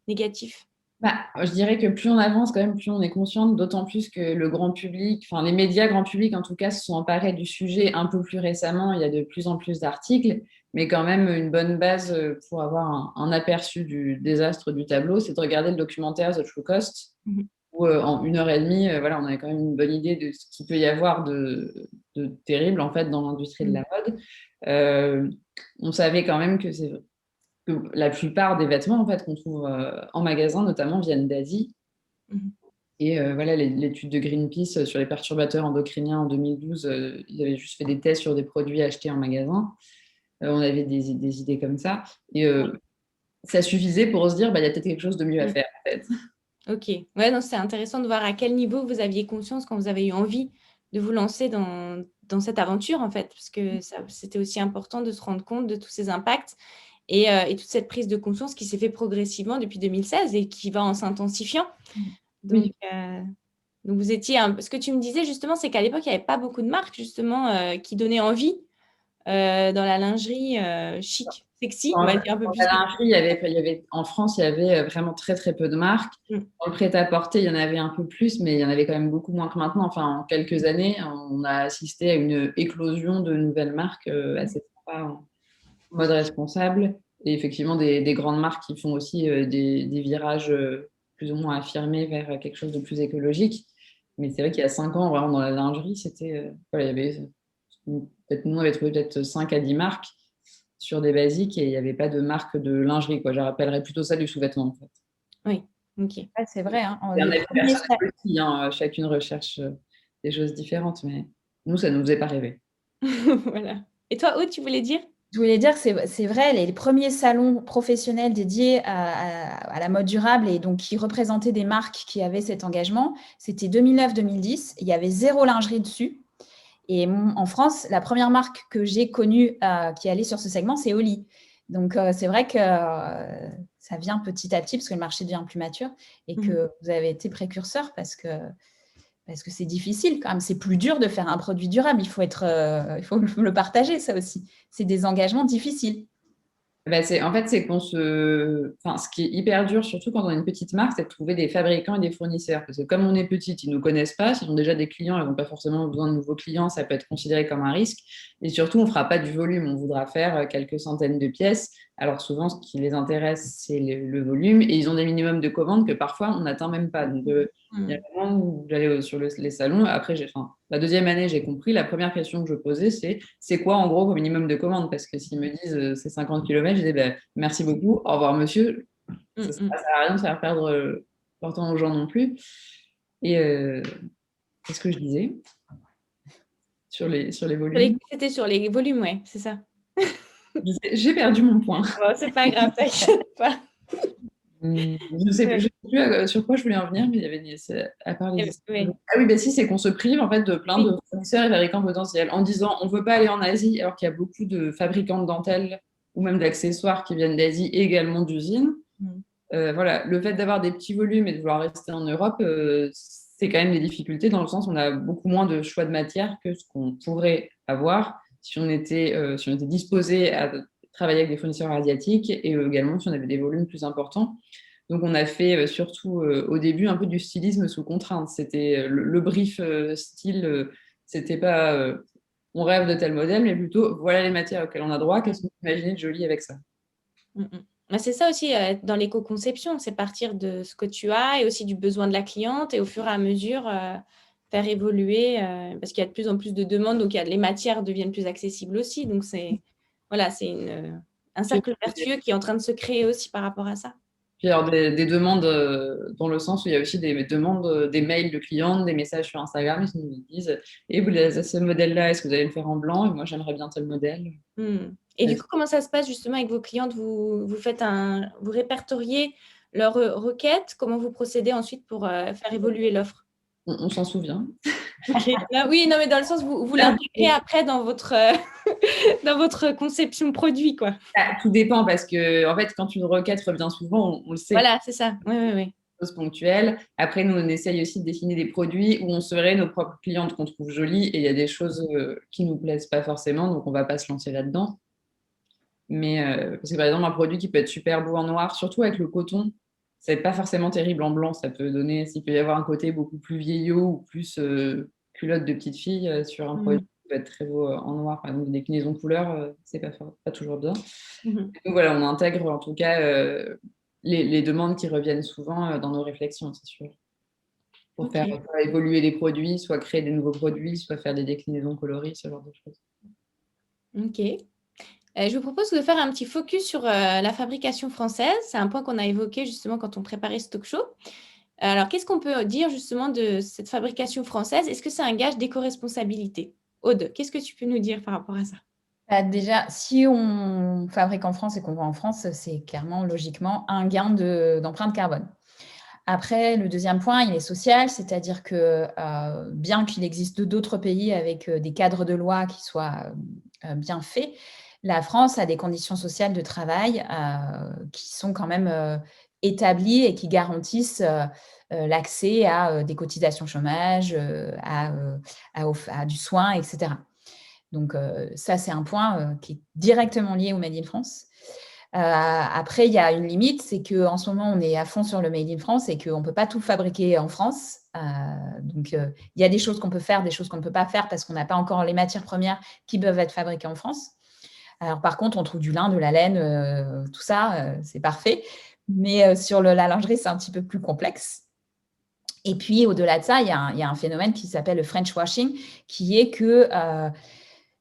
négatifs? Je dirais que plus on avance, quand même, plus on est consciente, d'autant plus que le grand public, enfin les médias grand public en tout cas, se sont emparés du sujet un peu plus récemment. Il y a de plus en plus d'articles, mais quand même une bonne base pour avoir un aperçu du désastre du tableau, c'est de regarder le documentaire The True Cost, où en 1h30, voilà, on avait quand même une bonne idée de ce qu'il peut y avoir de terrible en fait dans l'industrie de la mode. On savait quand même que la plupart des vêtements en fait, qu'on trouve en magasin, notamment, viennent d'Asie. Et voilà, l'étude de Greenpeace sur les perturbateurs endocriniens en 2012, ils avaient juste fait des tests sur des produits achetés en magasin. On avait des idées comme ça. Et ça suffisait pour se dire, il y a peut-être quelque chose de mieux à faire, en fait. Ok. Ouais, non, c'est intéressant de voir à quel niveau vous aviez conscience quand vous avez eu envie de vous lancer dans cette aventure, en fait, parce que c'était aussi important de se rendre compte de tous ces impacts et toute cette prise de conscience qui s'est fait progressivement depuis 2016 et qui va en s'intensifiant. Donc, Donc, vous étiez ce que tu me disais justement, c'est qu'à l'époque, il n'y avait pas beaucoup de marques justement qui donnaient envie dans la lingerie chic, sexy, on va dire un peu Dans plus la sexy. lingerie, en France, il y avait vraiment très, très peu de marques. Mm. Dans le prêt-à-porter, il y en avait un peu plus, mais il y en avait quand même beaucoup moins que maintenant. Enfin, en quelques années, on a assisté à une éclosion de nouvelles marques assez sympas en mode responsable. Et effectivement, des grandes marques qui font aussi des virages plus ou moins affirmés vers quelque chose de plus écologique. Mais c'est vrai qu'il y a 5 ans, vraiment, dans la lingerie, c'était... voilà, il y avait... Nous, on avait trouvé peut-être 5 à 10 marques sur des basiques et il n'y avait pas de marque de lingerie, quoi. Je rappellerais plutôt ça du sous-vêtement, en fait. Oui, ok. Ouais, c'est vrai. Hein. Il y en a personnel aussi, hein. Chacune recherche des choses différentes, mais nous, ça ne nous faisait pas rêver. Voilà. Et toi, Aude, tu voulais dire? Je voulais dire que c'est vrai, les premiers salons professionnels dédiés à la mode durable et donc qui représentaient des marques qui avaient cet engagement, c'était 2009-2010. Il y avait 0 lingerie dessus. Et en France, la première marque que j'ai connue qui allait sur ce segment, c'est Oli. Donc, c'est vrai que ça vient petit à petit parce que le marché devient plus mature et que vous avez été précurseur parce que c'est difficile quand même. C'est plus dur de faire un produit durable. Il faut le partager, ça aussi. C'est des engagements difficiles. En fait, c'est ce qui est hyper dur, surtout quand on a une petite marque, c'est de trouver des fabricants et des fournisseurs. Parce que comme on est petite, ils ne nous connaissent pas. S'ils ont déjà des clients, ils n'ont pas forcément besoin de nouveaux clients. Ça peut être considéré comme un risque. Et surtout, on ne fera pas du volume. On voudra faire quelques centaines de pièces. Alors souvent, ce qui les intéresse, c'est le volume. Et ils ont des minimums de commandes que parfois, on n'atteint même pas. Donc, il y a un moment où j'allais sur les salons. Après, la deuxième année, j'ai compris. La première question que je posais, c'est quoi en gros au minimum de commandes? Parce que s'ils me disent c'est 50 km, je dis merci beaucoup, au revoir monsieur. Ça ne sert à rien de faire perdre leur temps aux gens non plus. Et qu'est-ce que je disais sur les volumes? C'était sur les volumes, ouais, c'est ça. J'ai perdu mon point. Bon, c'est pas grave, t'inquiète pas. Je ne sais plus sur quoi je voulais en venir, mais il y avait à part les... Oui. Ah oui, si, c'est qu'on se prive en fait de plein de fournisseurs et fabricants potentiels en disant on ne veut pas aller en Asie alors qu'il y a beaucoup de fabricants de dentelles ou même d'accessoires qui viennent d'Asie et également d'usines. Voilà, le fait d'avoir des petits volumes et de vouloir rester en Europe, c'est quand même des difficultés dans le sens où on a beaucoup moins de choix de matière que ce qu'on pourrait avoir si on était disposé à travailler avec des fournisseurs asiatiques et également si on avait des volumes plus importants. Donc, on a fait surtout au début un peu du stylisme sous contrainte. C'était le brief style, c'était pas on rêve de tel modèle, mais plutôt voilà les matières auxquelles on a droit, qu'est-ce qu'on peut imaginer de joli avec ça. C'est ça aussi dans l'éco-conception, c'est partir de ce que tu as et aussi du besoin de la cliente et au fur et à mesure faire évoluer parce qu'il y a de plus en plus de demandes, donc les matières deviennent plus accessibles aussi. Donc, c'est un cercle vertueux qui est en train de se créer aussi par rapport à ça. Puis alors des demandes dans le sens où il y a aussi des demandes, des mails de clientes, des messages sur Instagram, ils nous disent et vous avez ce modèle-là, est-ce que vous allez le faire en blanc? Et moi, j'aimerais bien tel modèle. Et du coup, comment ça se passe justement avec vos clientes? Vous répertoriez leurs requêtes? Comment vous procédez ensuite pour faire évoluer l'offre? On s'en souvient. Oui, non, mais dans le sens, vous l'intégrez après dans votre conception produit, quoi. Tout dépend parce que, en fait, quand une requête revient souvent, on le sait. Voilà, c'est ça. Oui. Choses ponctuelles. Après, nous, on essaye aussi de dessiner des produits où on serait nos propres clientes qu'on trouve jolies et il y a des choses qui ne nous plaisent pas forcément, donc on ne va pas se lancer là-dedans. Mais parce que, par exemple, un produit qui peut être super beau en noir, surtout avec le coton, ça n'est pas forcément terrible en blanc. S'il peut y avoir un côté beaucoup plus vieillot ou plus culotte de petite fille sur un produit qui peut être très beau en noir. Par exemple, des déclinaisons couleurs, c'est pas toujours bien. Donc voilà, on intègre en tout cas les demandes qui reviennent souvent dans nos réflexions, c'est sûr. Pour faire évoluer les produits, soit créer des nouveaux produits, soit faire des déclinaisons colorées, ce genre de choses. Ok. Je vous propose de faire un petit focus sur la fabrication française. C'est un point qu'on a évoqué justement quand on préparait ce talk show. Alors, qu'est-ce qu'on peut dire justement de cette fabrication française? Est-ce que c'est un gage d'éco-responsabilité? Aude, qu'est-ce que tu peux nous dire par rapport à ça? Déjà, si on fabrique en France et qu'on vend en France, c'est clairement, logiquement, un gain d'empreinte carbone. Après, le deuxième point, il est social, c'est-à-dire que bien qu'il existe d'autres pays avec des cadres de loi qui soient bien faits, la France a des conditions sociales de travail qui sont quand même établis et qui garantissent l'accès à des cotisations chômage, à du soin, etc. Donc, ça, c'est un point qui est directement lié au Made in France. Après, il y a une limite, c'est qu'en ce moment, on est à fond sur le Made in France et qu'on ne peut pas tout fabriquer en France. Donc, il y a des choses qu'on peut faire, des choses qu'on ne peut pas faire parce qu'on n'a pas encore les matières premières qui peuvent être fabriquées en France. Alors, par contre, on trouve du lin, de la laine, tout ça, c'est parfait. Mais sur la lingerie, c'est un petit peu plus complexe. Et puis, au-delà de ça, il y a un phénomène qui s'appelle le French washing, qui est que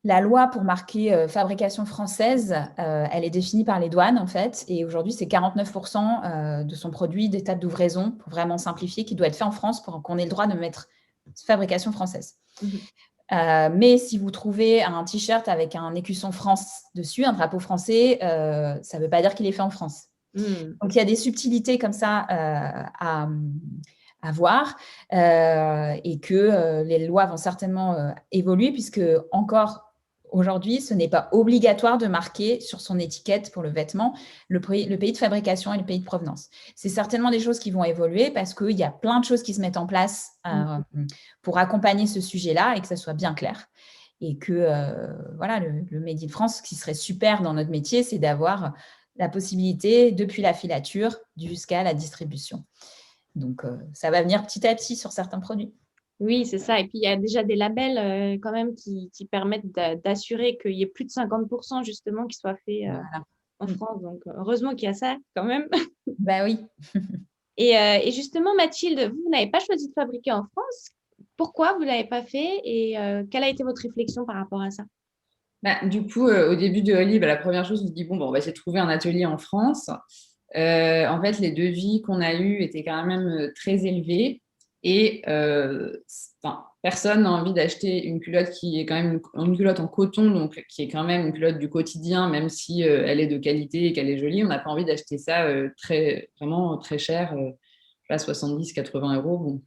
la loi pour marquer fabrication française, elle est définie par les douanes, en fait. Et aujourd'hui, c'est 49% de son produit d'état d'ouvraison, pour vraiment simplifier, qui doit être fait en France pour qu'on ait le droit de mettre fabrication française. Mais si vous trouvez un t-shirt avec un écusson France dessus, un drapeau français, ça ne veut pas dire qu'il est fait en France. Donc, il y a des subtilités comme ça à voir et que les lois vont certainement évoluer puisque encore aujourd'hui, ce n'est pas obligatoire de marquer sur son étiquette pour le vêtement le pays de fabrication et le pays de provenance. C'est certainement des choses qui vont évoluer parce qu'il y a plein de choses qui se mettent en place pour accompagner ce sujet-là et que ça soit bien clair. Et que voilà, le Made in France, ce qui serait super dans notre métier, c'est d'avoir la possibilité, depuis la filature jusqu'à la distribution. Donc, ça va venir petit à petit sur certains produits. Oui, c'est ça. Et puis, il y a déjà des labels quand même qui permettent d'assurer qu'il y ait plus de 50% justement qui soient faits en France. Donc, heureusement qu'il y a ça quand même. Ben oui. Et justement, Mathilde, vous n'avez pas choisi de fabriquer en France. Pourquoi vous ne l'avez pas fait et quelle a été votre réflexion par rapport à ça? Du coup, au début de Oli, la première chose, on se dit, bon, on va essayer de trouver un atelier en France. En fait, les devis qu'on a eus étaient quand même très élevés et personne n'a envie d'acheter une culotte qui est quand même une culotte en coton, donc qui est quand même une culotte du quotidien, même si elle est de qualité et qu'elle est jolie. On n'a pas envie d'acheter ça vraiment très cher, 70-80 euros. Bon.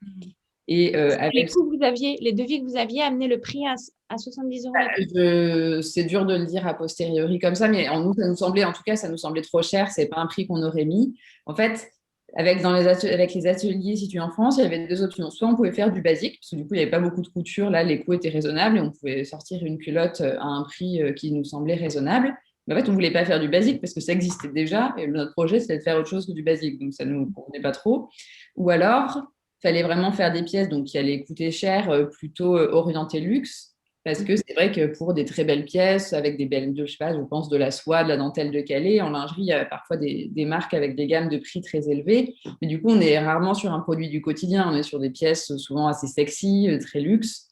Et avec les devis que vous aviez amené le prix à 70 euros. C'est dur de le dire a posteriori comme ça, mais ça nous semblait trop cher. C'est pas un prix qu'on aurait mis. En fait, avec les ateliers situés en France, il y avait deux options. Soit on pouvait faire du basique, parce que du coup, il n'y avait pas beaucoup de couture. Là, les coûts étaient raisonnables et on pouvait sortir une culotte à un prix qui nous semblait raisonnable. Mais en fait, on ne voulait pas faire du basique parce que ça existait déjà. Et notre projet, c'était de faire autre chose que du basique. Donc, ça ne nous convenait pas trop. Ou alors, il fallait vraiment faire des pièces qui allaient coûter cher, plutôt orientées luxe. Parce que c'est vrai que pour des très belles pièces, avec des belles, je pense de la soie, de la dentelle de Calais, en lingerie, il y a parfois des marques avec des gammes de prix très élevées. Mais du coup, on est rarement sur un produit du quotidien. On est sur des pièces souvent assez sexy, très luxe.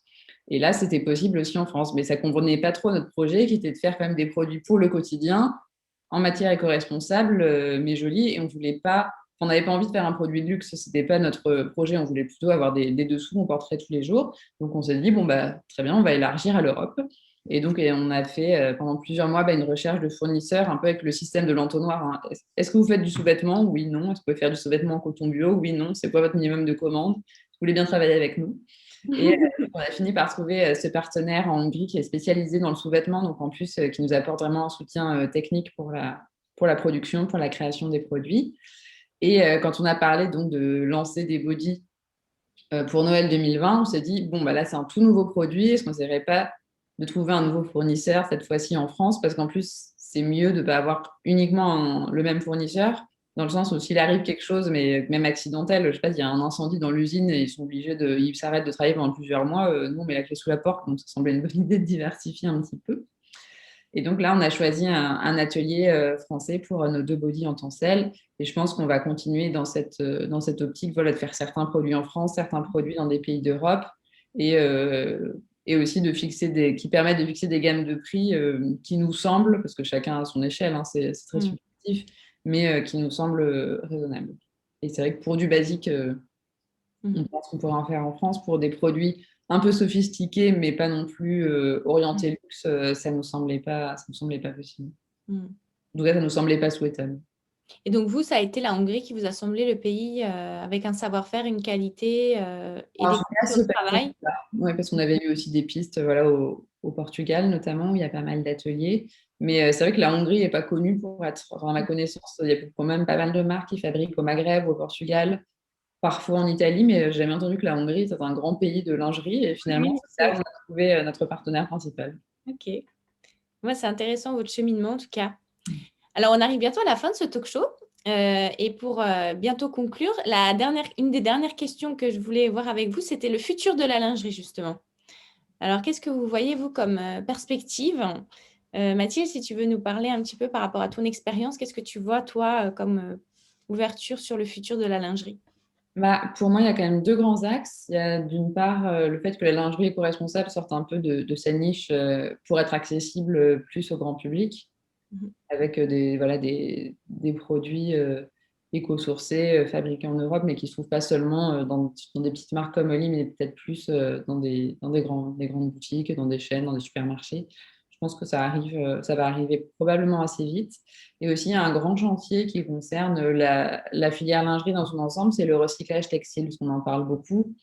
Et là, c'était possible aussi en France. Mais ça ne convenait pas trop à notre projet, qui était de faire quand même des produits pour le quotidien, en matière éco-responsable, mais jolis. Et on n'avait pas envie de faire un produit de luxe, ce n'était pas notre projet, on voulait plutôt avoir des dessous qu'on porterait tous les jours. Donc on s'est dit, très bien, on va élargir à l'Europe. Et donc on a fait pendant plusieurs mois une recherche de fournisseurs, un peu avec le système de l'entonnoir. Hein. Est-ce que vous faites du sous-vêtement? Oui, non. Est-ce que vous pouvez faire du sous-vêtement en coton bio? Oui, non. C'est quoi votre minimum de commande? Vous voulez bien travailler avec nous? Et on a fini par trouver ce partenaire en Hongrie qui est spécialisé dans le sous-vêtement, donc en plus qui nous apporte vraiment un soutien technique pour la production, pour la création des produits. Et quand on a parlé donc de lancer des bodys pour Noël 2020, on s'est dit, là, c'est un tout nouveau produit. Est-ce qu'on n'essaierait pas de trouver un nouveau fournisseur, cette fois-ci en France? Parce qu'en plus, c'est mieux de ne pas avoir uniquement le même fournisseur, dans le sens où s'il arrive quelque chose, mais même accidentel, je sais pas, il y a un incendie dans l'usine et ils s'arrêtent de travailler pendant plusieurs mois, nous, on met la clé sous la porte. Donc, ça semblait une bonne idée de diversifier un petit peu. Et donc là, on a choisi un atelier français pour nos 2 bodys en tencel. Et je pense qu'on va continuer dans cette optique de faire certains produits en France, certains produits dans des pays d'Europe et aussi qui permettent de fixer des gammes de prix qui nous semblent, parce que chacun à son échelle, hein, c'est très subjectif, mais qui nous semblent raisonnables. Et c'est vrai que pour du basique, on pense qu'on pourra en faire en France. Pour des produits un peu sophistiqués, mais pas non plus orientés luxe, ça ne nous semblait pas possible. En tout cas, ça ne nous semblait pas souhaitable. Et donc, vous, ça a été la Hongrie qui vous a semblé le pays avec un savoir-faire, une qualité et des conditions de travail? Oui, parce qu'on avait eu aussi des pistes au Portugal, notamment, où il y a pas mal d'ateliers. Mais c'est vrai que la Hongrie n'est pas connue pour être, à ma connaissance, il y a quand même pas mal de marques qui fabriquent au Maghreb, au Portugal, parfois en Italie, mais j'ai jamais entendu que la Hongrie est un grand pays de lingerie. Et finalement, Oui, c'est là où on a trouvé notre partenaire principal. ok. Moi, c'est intéressant votre cheminement en tout cas. Alors, on arrive bientôt à la fin de ce talk show. Et pour bientôt conclure, une des dernières questions que je voulais voir avec vous, c'était le futur de la lingerie, justement. Alors, qu'est-ce que vous voyez, vous, comme perspective? Mathilde, si tu veux nous parler un petit peu par rapport à ton expérience, qu'est-ce que tu vois, toi, comme ouverture sur le futur de la lingerie? Pour moi, il y a quand même deux grands axes. Il y a d'une part le fait que la lingerie éco-responsable sorte un peu de sa niche pour être accessible plus au grand public, avec des produits éco-sourcés, fabriqués en Europe, mais qui ne se trouvent pas seulement dans des petites marques comme Oli, mais peut-être plus dans des grandes boutiques, dans des chaînes, dans des supermarchés. Je pense que ça va arriver probablement assez vite. Et aussi, il y a un grand chantier qui concerne la filière lingerie dans son ensemble, c'est le recyclage textile, parce qu'on en parle beaucoup.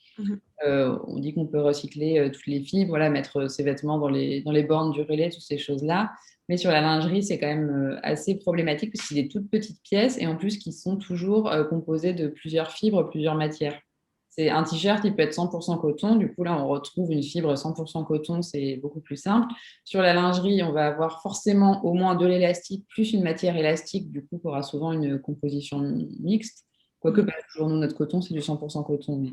On dit qu'on peut recycler toutes les fibres, voilà, mettre ses vêtements dans les bornes du relais, toutes ces choses-là. Mais sur la lingerie, c'est quand même assez problématique parce que c'est des toutes petites pièces et en plus qui sont toujours composées de plusieurs fibres, plusieurs matières. C'est un t-shirt, il peut être 100% coton. Du coup, là, on retrouve une fibre 100% coton, c'est beaucoup plus simple. Sur la lingerie, on va avoir forcément au moins de l'élastique plus une matière élastique. Du coup, on aura souvent une composition mixte. Quoique, pas toujours, nous, notre coton, c'est du 100% coton.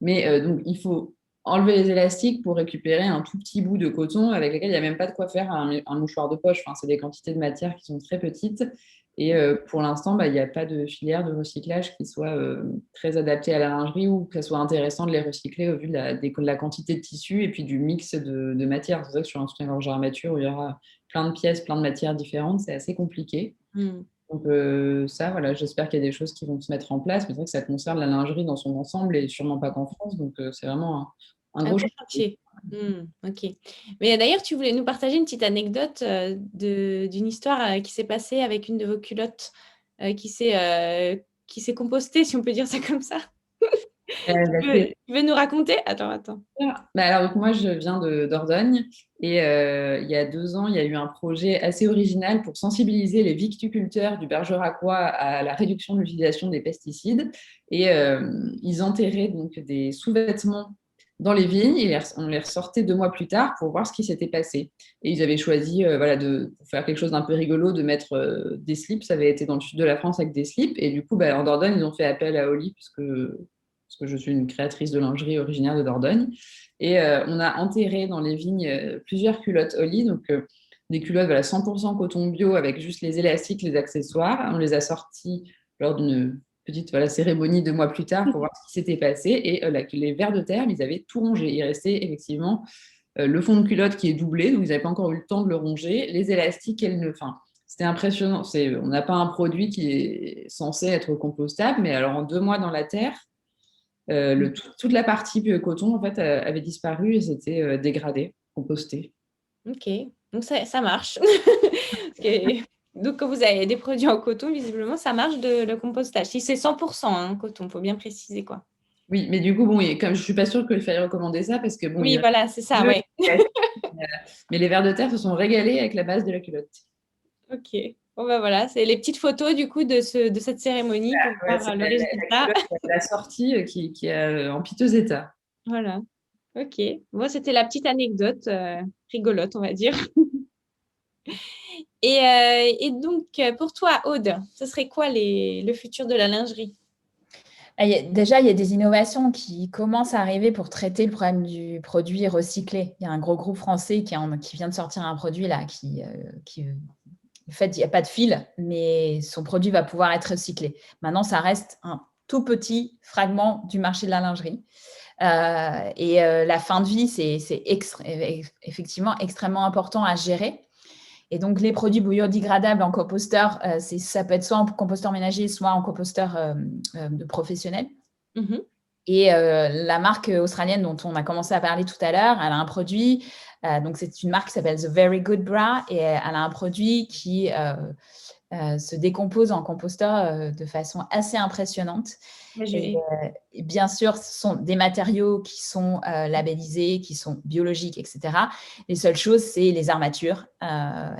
Mais donc, il faut enlever les élastiques pour récupérer un tout petit bout de coton avec lequel il n'y a même pas de quoi faire un mouchoir de poche. Enfin, c'est des quantités de matière qui sont très petites. Et pour l'instant, il n'y a pas de filière de recyclage qui soit très adaptée à la lingerie ou que ce soit intéressant de les recycler au vu de la quantité de tissu et puis du mix de matières. C'est vrai que sur un soutien-gorge armature où il y aura plein de pièces, plein de matières différentes, c'est assez compliqué. Donc ça, voilà, j'espère qu'il y a des choses qui vont se mettre en place, mais c'est vrai que ça concerne la lingerie dans son ensemble et sûrement pas qu'en France, donc c'est vraiment un gros chantier. Ok. Mais d'ailleurs, tu voulais nous partager une petite anecdote d'une histoire qui s'est passée avec une de vos culottes qui s'est compostée, si on peut dire ça comme ça. Tu veux nous raconter? Attends. Alors, donc, moi, je viens de Dordogne et il y a 2 ans, il y a eu un projet assez original pour sensibiliser les viticulteurs du Bergeracois à la réduction de l'utilisation des pesticides. Et ils enterraient donc des sous-vêtements dans les vignes et on les ressortait 2 mois plus tard pour voir ce qui s'était passé. Et ils avaient choisi de faire quelque chose d'un peu rigolo, de mettre des slips. Ça avait été dans le sud de la France avec des slips. Et du coup, en Dordogne, ils ont fait appel à Oli parce que je suis une créatrice de lingerie originaire de Dordogne. Et on a enterré dans les vignes plusieurs culottes Oli, donc des culottes 100% coton bio avec juste les élastiques, les accessoires. On les a sortis lors d'une petite cérémonie 2 mois plus tard pour voir ce qui s'était passé. Et les vers de terre, ils avaient tout rongé. Il restait effectivement le fond de culotte qui est doublé, donc ils n'avaient pas encore eu le temps de le ronger. Les élastiques, c'était impressionnant. On n'a pas un produit qui est censé être compostable, mais alors en 2 mois dans la terre, toute la partie coton en fait avait disparu et s'était dégradé, composté. Ok, donc ça marche. Donc, quand vous avez des produits en coton, visiblement, ça marche le compostage. Si c'est 100% coton, il faut bien préciser quoi. Oui, mais du coup, comme je ne suis pas sûre qu'il fallait recommander ça parce que oui, voilà, c'est ça, ouais. Mais les vers de terre se sont régalés avec la base de la culotte. Ok. Bon, voilà, c'est les petites photos du coup de cette cérémonie pour voir le résultat. La sortie qui est en piteux état. Voilà. Ok. Bon, c'était la petite anecdote rigolote, on va dire. Et donc, pour toi, Aude, ce serait quoi le futur de la lingerie? Déjà, il y a des innovations qui commencent à arriver pour traiter le problème du produit recyclé. Il y a un gros groupe français qui vient de sortir un produit là en fait, il n'y a pas de fil, mais son produit va pouvoir être recyclé. Maintenant, ça reste un tout petit fragment du marché de la lingerie. La fin de vie, c'est effectivement extrêmement important à gérer. Et donc, les produits biodégradables en composteur, ça peut être soit en composteur ménager, soit en composteur professionnel. Et la marque australienne dont on a commencé à parler tout à l'heure, elle a un produit, donc c'est une marque qui s'appelle The Very Good Bra, et elle a un produit qui se décompose en composteur de façon assez impressionnante. Et bien sûr, ce sont des matériaux qui sont labellisés, qui sont biologiques, etc. Les seules choses, c'est les armatures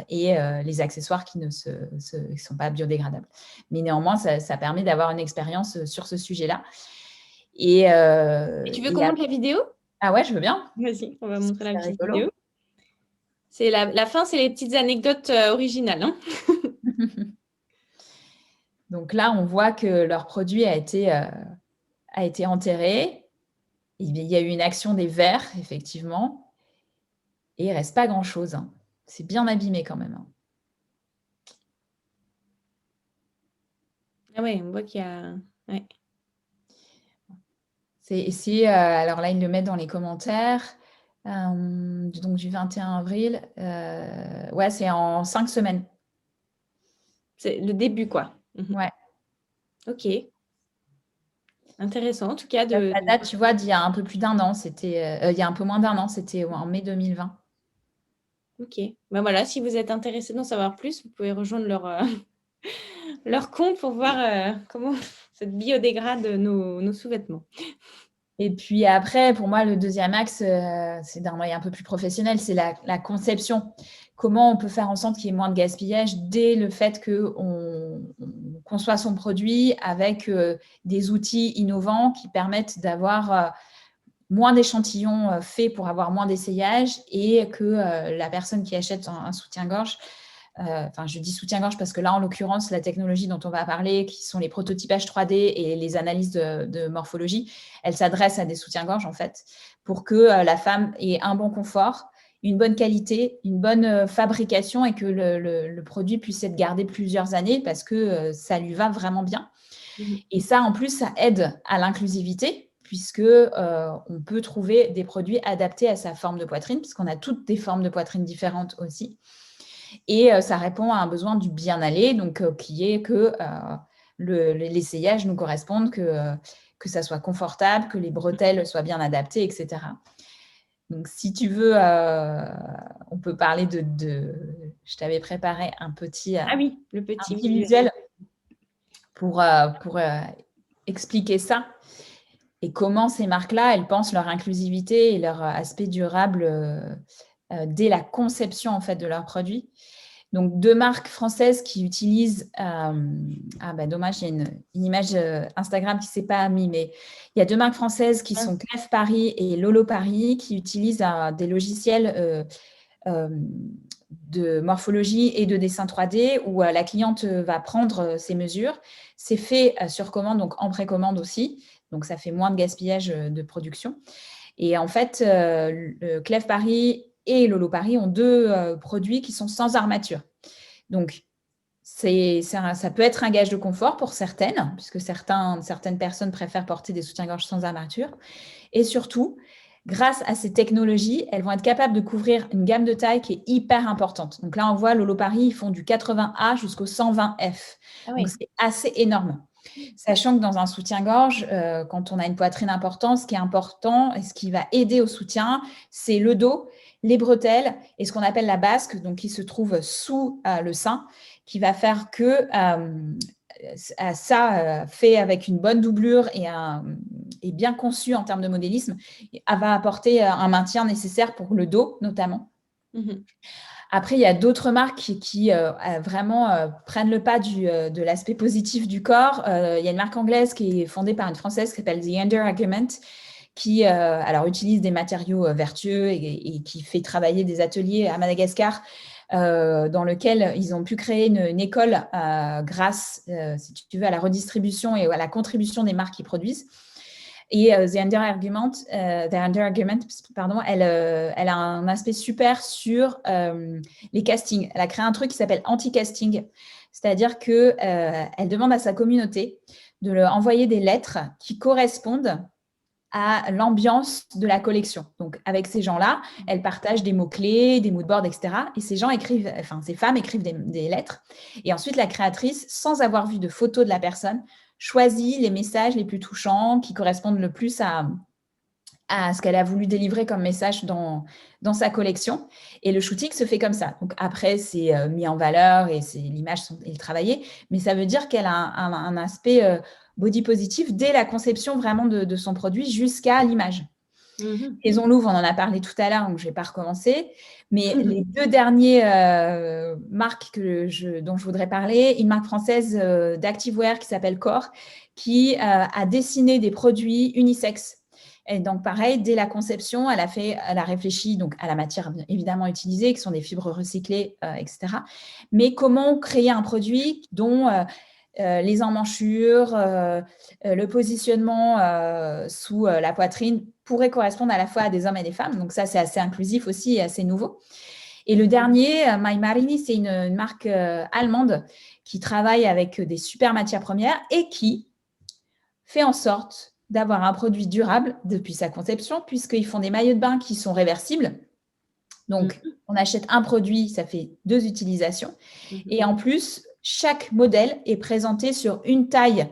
et les accessoires qui ne sont pas biodégradables. Mais néanmoins, ça permet d'avoir une expérience sur ce sujet-là. Et tu veux qu'on montre la vidéo? Ah ouais, je veux bien. Vas-y, on va montrer la petite vidéo. C'est la fin, c'est les petites anecdotes originales. Hein. Donc là, on voit que leur produit a été enterré. Il y a eu une action des vers, effectivement. Et il ne reste pas grand-chose. Hein. C'est bien abîmé quand même. Hein. Ah ouais, on voit qu'il y a... Ouais. Alors là, il le met dans les commentaires. Donc du 21 avril. Ouais, c'est en 5 semaines. C'est le début, quoi. Ouais. Ok. Intéressant, en tout cas. La date, tu vois, d'il y a un peu plus d'un an. Il y a un peu moins d'un an. C'était en mai 2020. Ok. Ben voilà, si vous êtes intéressé d'en savoir plus, vous pouvez rejoindre leur compte pour voir comment ça biodégrade nos sous-vêtements. Et puis après, pour moi, le deuxième axe, c'est d'un moyen un peu plus professionnel, c'est la conception. Comment on peut faire en sorte qu'il y ait moins de gaspillage dès le fait qu'on conçoit son produit avec des outils innovants qui permettent d'avoir moins d'échantillons faits pour avoir moins d'essayages et que la personne qui achète un soutien-gorge, je dis soutien-gorge parce que là, en l'occurrence, la technologie dont on va parler, qui sont les prototypages 3D et les analyses de morphologie, elle s'adresse à des soutiens-gorge, en fait, pour que la femme ait un bon confort, une bonne qualité, une bonne fabrication et que le produit puisse être gardé plusieurs années parce que ça lui va vraiment bien. Et ça, en plus, ça aide à l'inclusivité puisque on peut trouver des produits adaptés à sa forme de poitrine, puisqu'on a toutes des formes de poitrine différentes aussi. Et ça répond à un besoin du bien-aller, donc qui est que l'essayage nous corresponde, que ça soit confortable, que les bretelles soient bien adaptées, etc. Donc, si tu veux, on peut parler je t'avais préparé un petit, le petit visuel pour expliquer ça et comment ces marques-là, elles pensent leur inclusivité et leur aspect durable dès la conception en fait, de leurs produits. Donc, 2 marques françaises qui utilisent... dommage, il y a une image Instagram qui ne s'est pas mise, mais il y a 2 marques françaises qui sont Clef Paris et Lolo Paris qui utilisent des logiciels de morphologie et de dessin 3D où la cliente va prendre ses mesures. C'est fait sur commande, donc en précommande aussi. Donc, ça fait moins de gaspillage de production. Et en fait, Clef Paris et Lolo Paris ont 2 produits qui sont sans armature. Donc, ça peut être un gage de confort pour certaines, puisque certaines personnes préfèrent porter des soutiens-gorge sans armature. Et surtout, grâce à ces technologies, elles vont être capables de couvrir une gamme de taille qui est hyper importante. Donc là, on voit Lolo Paris, ils font du 80A jusqu'au 120F. Donc, c'est assez énorme. Sachant que dans un soutien-gorge, quand on a une poitrine importante, ce qui est important et ce qui va aider au soutien, c'est le dos, les bretelles et ce qu'on appelle la basque, donc qui se trouve sous le sein, qui va faire que ça, fait avec une bonne doublure et bien conçu en termes de modélisme, va apporter un maintien nécessaire pour le dos notamment. Après, il y a d'autres marques qui vraiment prennent le pas de l'aspect positif du corps. Il y a une marque anglaise qui est fondée par une Française qui s'appelle The Under Argument, qui utilise des matériaux vertueux et qui fait travailler des ateliers à Madagascar dans lequel ils ont pu créer une école grâce, si tu veux, à la redistribution et à la contribution des marques qui produisent. Et The Under Argument, elle a un aspect super sur les castings. Elle a créé un truc qui s'appelle anti-casting, c'est-à-dire qu'elle demande à sa communauté de leur envoyer des lettres qui correspondent à l'ambiance de la collection. Donc, avec ces gens-là, elle partage des mots-clés, des moodboards, etc. Et ces femmes écrivent des lettres. Et ensuite, la créatrice, sans avoir vu de photo de la personne, choisit les messages les plus touchants qui correspondent le plus à à ce qu'elle a voulu délivrer comme message dans sa collection. Et le shooting se fait comme ça. Donc après, c'est mis en valeur et l'image est travaillée, mais ça veut dire qu'elle a un aspect body positif dès la conception vraiment de son produit jusqu'à l'image. Maison Louvre, on en a parlé tout à l'heure, donc je ne vais pas recommencer. Mais les 2 dernières marques dont je voudrais parler, une marque française d'activewear qui s'appelle Core, qui a dessiné des produits unisexes. Et donc, pareil, dès la conception, elle a réfléchi donc, à la matière évidemment utilisée, qui sont des fibres recyclées, etc. Mais comment créer un produit dont les emmanchures, le positionnement sous la poitrine pourrait correspondre à la fois à des hommes et des femmes. Donc ça, c'est assez inclusif aussi et assez nouveau. Et le dernier, My Marini, c'est une marque allemande qui travaille avec des super matières premières et qui fait en sorte d'avoir un produit durable depuis sa conception, puisqu'ils font des maillots de bain qui sont réversibles. Donc, on achète un produit, ça fait 2 utilisations. Et en plus, chaque modèle est présenté sur une taille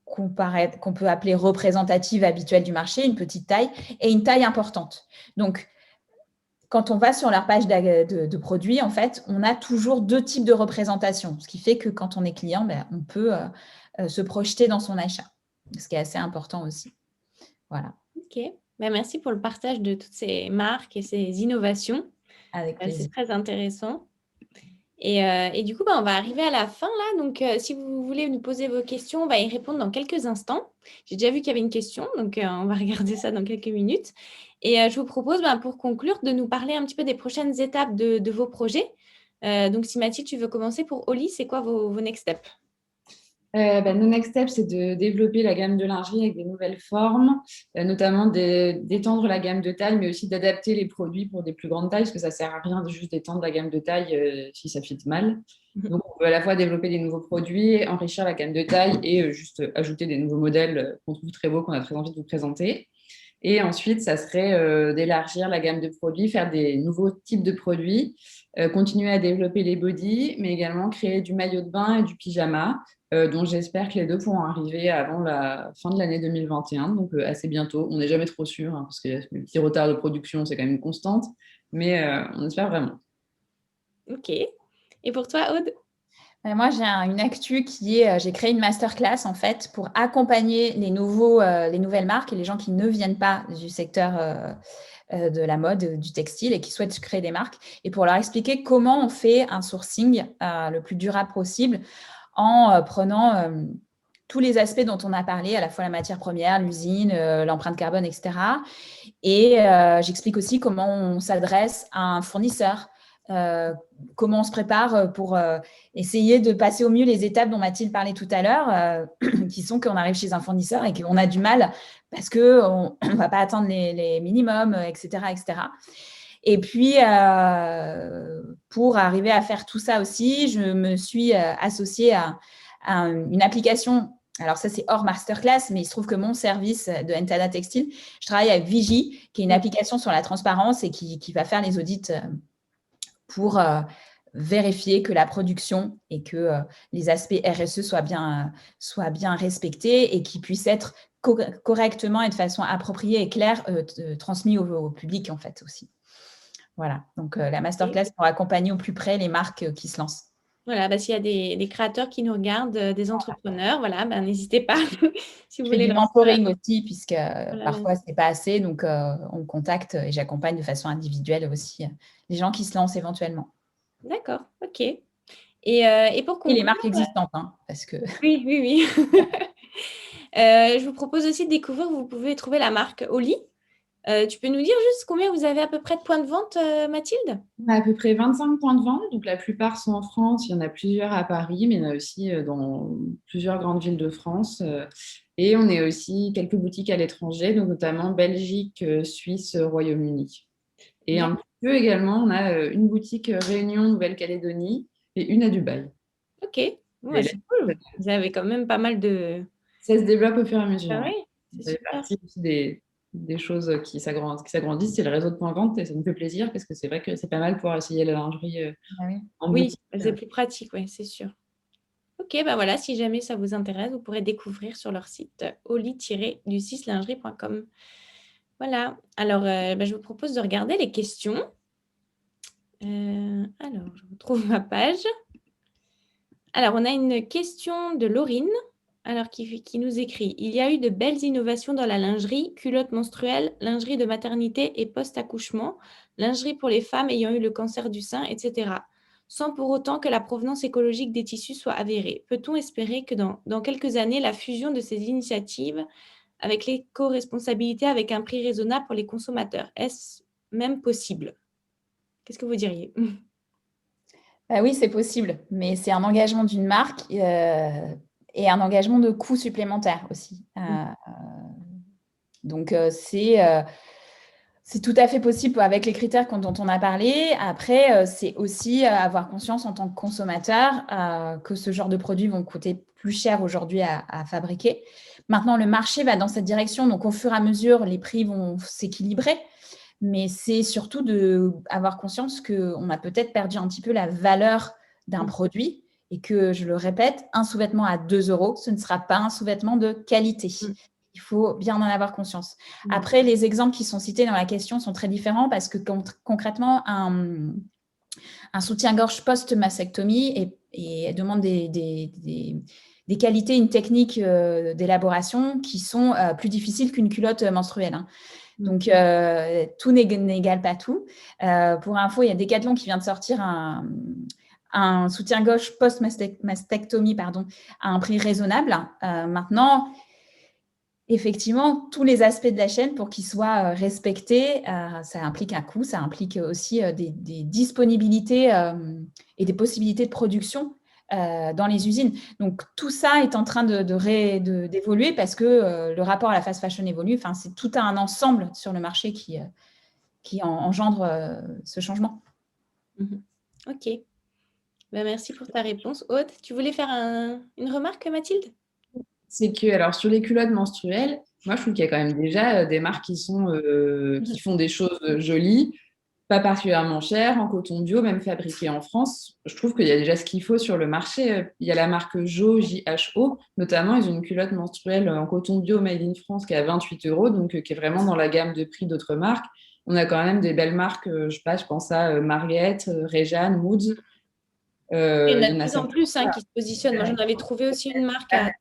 qu'on peut appeler représentative habituelle du marché, une petite taille, et une taille importante. Donc, quand on va sur leur page de produits, en fait, on a toujours 2 types de représentations, ce qui fait que quand on est client, on peut se projeter dans son achat, ce qui est assez important aussi. Voilà. Ok, merci pour le partage de toutes ces marques et ces innovations. Avec plaisir. C'est très intéressant. Et du coup, on va arriver à la fin là. Donc, si vous voulez nous poser vos questions, on va y répondre dans quelques instants. J'ai déjà vu qu'il y avait une question, donc on va regarder ça dans quelques minutes. Et je vous propose, pour conclure, de nous parler un petit peu des prochaines étapes de vos projets. Donc, si Mathilde, tu veux commencer pour Oli, c'est quoi vos next steps? Nos next steps, c'est de développer la gamme de lingerie avec des nouvelles formes, notamment d'étendre la gamme de taille, mais aussi d'adapter les produits pour des plus grandes tailles, parce que ça ne sert à rien de juste d'étendre la gamme de taille si ça fit mal. Donc, on peut à la fois développer des nouveaux produits, enrichir la gamme de taille et juste ajouter des nouveaux modèles qu'on trouve très beaux, qu'on a très envie de vous présenter. Et ensuite, ça serait d'élargir la gamme de produits, faire des nouveaux types de produits, continuer à développer les bodys, mais également créer du maillot de bain et du pyjama, dont j'espère que les 2 pourront arriver avant la fin de l'année 2021, donc assez bientôt. On n'est jamais trop sûr, parce que le petit retard de production, c'est quand même une constante, mais on espère vraiment. Ok. Et pour toi, Aude? Moi, j'ai une actu qui est, j'ai créé une masterclass en fait pour accompagner les nouvelles marques et les gens qui ne viennent pas du secteur de la mode, du textile et qui souhaitent créer des marques, et pour leur expliquer comment on fait un sourcing le plus durable possible en prenant tous les aspects dont on a parlé, à la fois la matière première, l'usine, l'empreinte carbone, etc. Et j'explique aussi comment on s'adresse à un fournisseur, comment on se prépare pour essayer de passer au mieux les étapes dont Mathilde parlait tout à l'heure, qui sont qu'on arrive chez un fournisseur et qu'on a du mal parce qu'on ne va pas atteindre les minimums, etc., etc. Et puis, pour arriver à faire tout ça aussi, je me suis associée à une application. Alors ça, c'est hors masterclass, mais il se trouve que mon service de Entada Textile, je travaille avec Vigie, qui est une application sur la transparence et qui va faire les audits pour vérifier que la production et que les aspects RSE soient bien respectés et qu'ils puissent être correctement et de façon appropriée et claire transmis au public en fait aussi. Voilà, donc la masterclass pour accompagner au plus près les marques qui se lancent. Voilà, s'il y a des créateurs qui nous regardent, des entrepreneurs, voilà, n'hésitez pas si vous Je fais voulez du mentoring aussi, puisque parfois, ce n'est pas assez. Donc, on me contacte et j'accompagne de façon individuelle aussi les gens qui se lancent éventuellement. D'accord, ok. Et pour conclure, et les marques existantes, parce que… Oui. Je vous propose aussi de découvrir, vous pouvez trouver la marque Oli. Tu peux nous dire juste combien vous avez à peu près de points de vente, Mathilde? On a à peu près 25 points de vente, donc la plupart sont en France. Il y en a plusieurs à Paris, mais il y en a aussi dans plusieurs grandes villes de France. Et on est aussi quelques boutiques à l'étranger, donc notamment Belgique, Suisse, Royaume-Uni. Et un petit peu également, on a une boutique Réunion, Nouvelle-Calédonie et une à Dubaï. Ok, c'est cool. Vous avez quand même pas mal de… Ça se développe au fur et à mesure. Ah oui, c'est super. Partie aussi des choses qui s'agrandissent, c'est le réseau de points de vente et ça nous fait plaisir parce que c'est vrai que c'est pas mal pour essayer la lingerie en boutique. Oui, c'est plus pratique, c'est sûr. Ok, voilà, si jamais ça vous intéresse, vous pourrez découvrir sur leur site oli-du6lingerie.com. Voilà. Alors, je vous propose de regarder les questions. Alors, je retrouve ma page. Alors, on a une question de Laurine, alors qui nous écrit: Il y a eu de belles innovations dans la lingerie, culottes menstruelles, lingerie de maternité et post-accouchement, lingerie pour les femmes ayant eu le cancer du sein, etc. Sans pour autant que la provenance écologique des tissus soit avérée. Peut-on espérer que dans quelques années, la fusion de ces initiatives avec l'éco-responsabilité avec un prix raisonnable pour les consommateurs, est-ce même possible? Qu'est-ce que vous diriez? Bah oui, c'est possible, mais c'est un engagement d'une marque et un engagement de coûts supplémentaires aussi. Donc, c'est tout à fait possible avec les critères dont on a parlé. Après, c'est aussi avoir conscience en tant que consommateur que ce genre de produits vont coûter plus cher aujourd'hui à fabriquer. Maintenant, le marché va dans cette direction. Donc, au fur et à mesure, les prix vont s'équilibrer. Mais c'est surtout d'avoir conscience qu'on a peut-être perdu un petit peu la valeur d'un produit et que, je le répète, un sous-vêtement à 2 €, ce ne sera pas un sous-vêtement de qualité. Il faut bien en avoir conscience. Après, les exemples qui sont cités dans la question sont très différents parce que concrètement, un soutien-gorge post-mastectomie demande des qualités, une technique d'élaboration qui sont plus difficiles qu'une culotte menstruelle. Donc, tout n'égale pas tout. Pour info, il y a Decathlon qui vient de sortir un soutien-gorge post-mastectomie à un prix raisonnable. Maintenant, effectivement, tous les aspects de la chaîne, pour qu'ils soient respectés, ça implique un coût, ça implique aussi des disponibilités et des possibilités de production dans les usines. Donc, tout ça est en train d'évoluer parce que le rapport à la fast fashion évolue. Enfin, c'est tout un ensemble sur le marché qui engendre ce changement. Ok. Merci pour ta réponse. Aude, tu voulais faire une remarque, Mathilde? C'est que, alors, sur les culottes menstruelles, moi, je trouve qu'il y a quand même déjà des marques qui font des choses jolies, pas particulièrement chères, en coton bio, même fabriquées en France. Je trouve qu'il y a déjà ce qu'il faut sur le marché. Il y a la marque Jo, JHO, notamment, ils ont une culotte menstruelle en coton bio made in France qui est à 28 €, donc qui est vraiment dans la gamme de prix d'autres marques. On a quand même des belles marques, je pense à Marguerite, Réjeanne, Moods. Il y en a il y en de a plus en certains. plus qui se positionnent. Moi, j'en avais trouvé aussi une marque à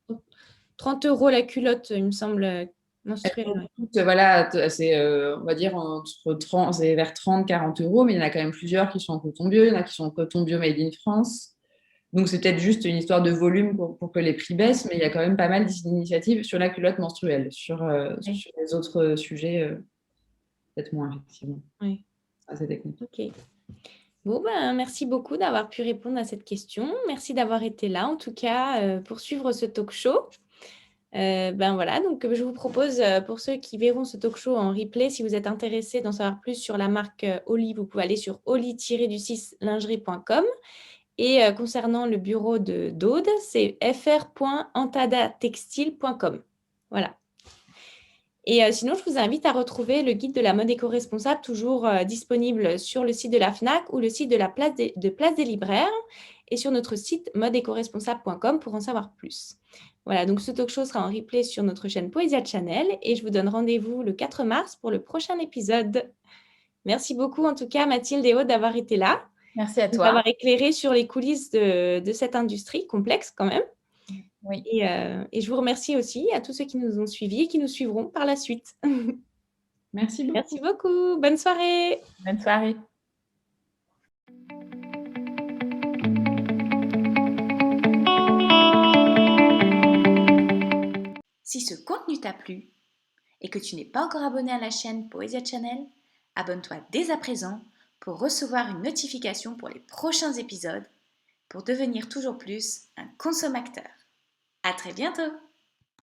30 € la culotte, il me semble, menstruelle. Voilà, on va dire entre 30, c'est vers 30-40 €, mais il y en a quand même plusieurs qui sont en coton bio, il y en a qui sont en coton bio made in France. Donc, c'est peut-être juste une histoire de volume pour que les prix baissent, mais il y a quand même pas mal d'initiatives sur la culotte menstruelle. Sur les autres sujets, peut-être moins, effectivement. Oui. C'est technique. Ok. Bon, merci beaucoup d'avoir pu répondre à cette question. Merci d'avoir été là, en tout cas, pour suivre ce talk show. Voilà, donc je vous propose, pour ceux qui verront ce talk show en replay, si vous êtes intéressés d'en savoir plus sur la marque Oli, vous pouvez aller sur oli-lingerie.com. Et concernant le bureau d'Aude, c'est fr.antadatextile.com. Voilà. Et sinon, je vous invite à retrouver le guide de la mode éco-responsable, toujours disponible sur le site de la FNAC ou le site de la Place des Libraires et sur notre site modeécoresponsable.com pour en savoir plus. Voilà, donc ce talk show sera en replay sur notre chaîne Poesia Channel et je vous donne rendez-vous le 4 mars pour le prochain épisode. Merci beaucoup en tout cas Mathilde et Aude d'avoir été là. Merci à toi. D'avoir éclairé sur les coulisses de cette industrie complexe quand même. Oui. Et je vous remercie aussi à tous ceux qui nous ont suivis et qui nous suivront par la suite. Merci beaucoup. Merci beaucoup. Bonne soirée. Bonne soirée. Si ce contenu t'a plu et que tu n'es pas encore abonné à la chaîne Poesia Channel, abonne-toi dès à présent pour recevoir une notification pour les prochains épisodes pour devenir toujours plus un consommateur. À très bientôt!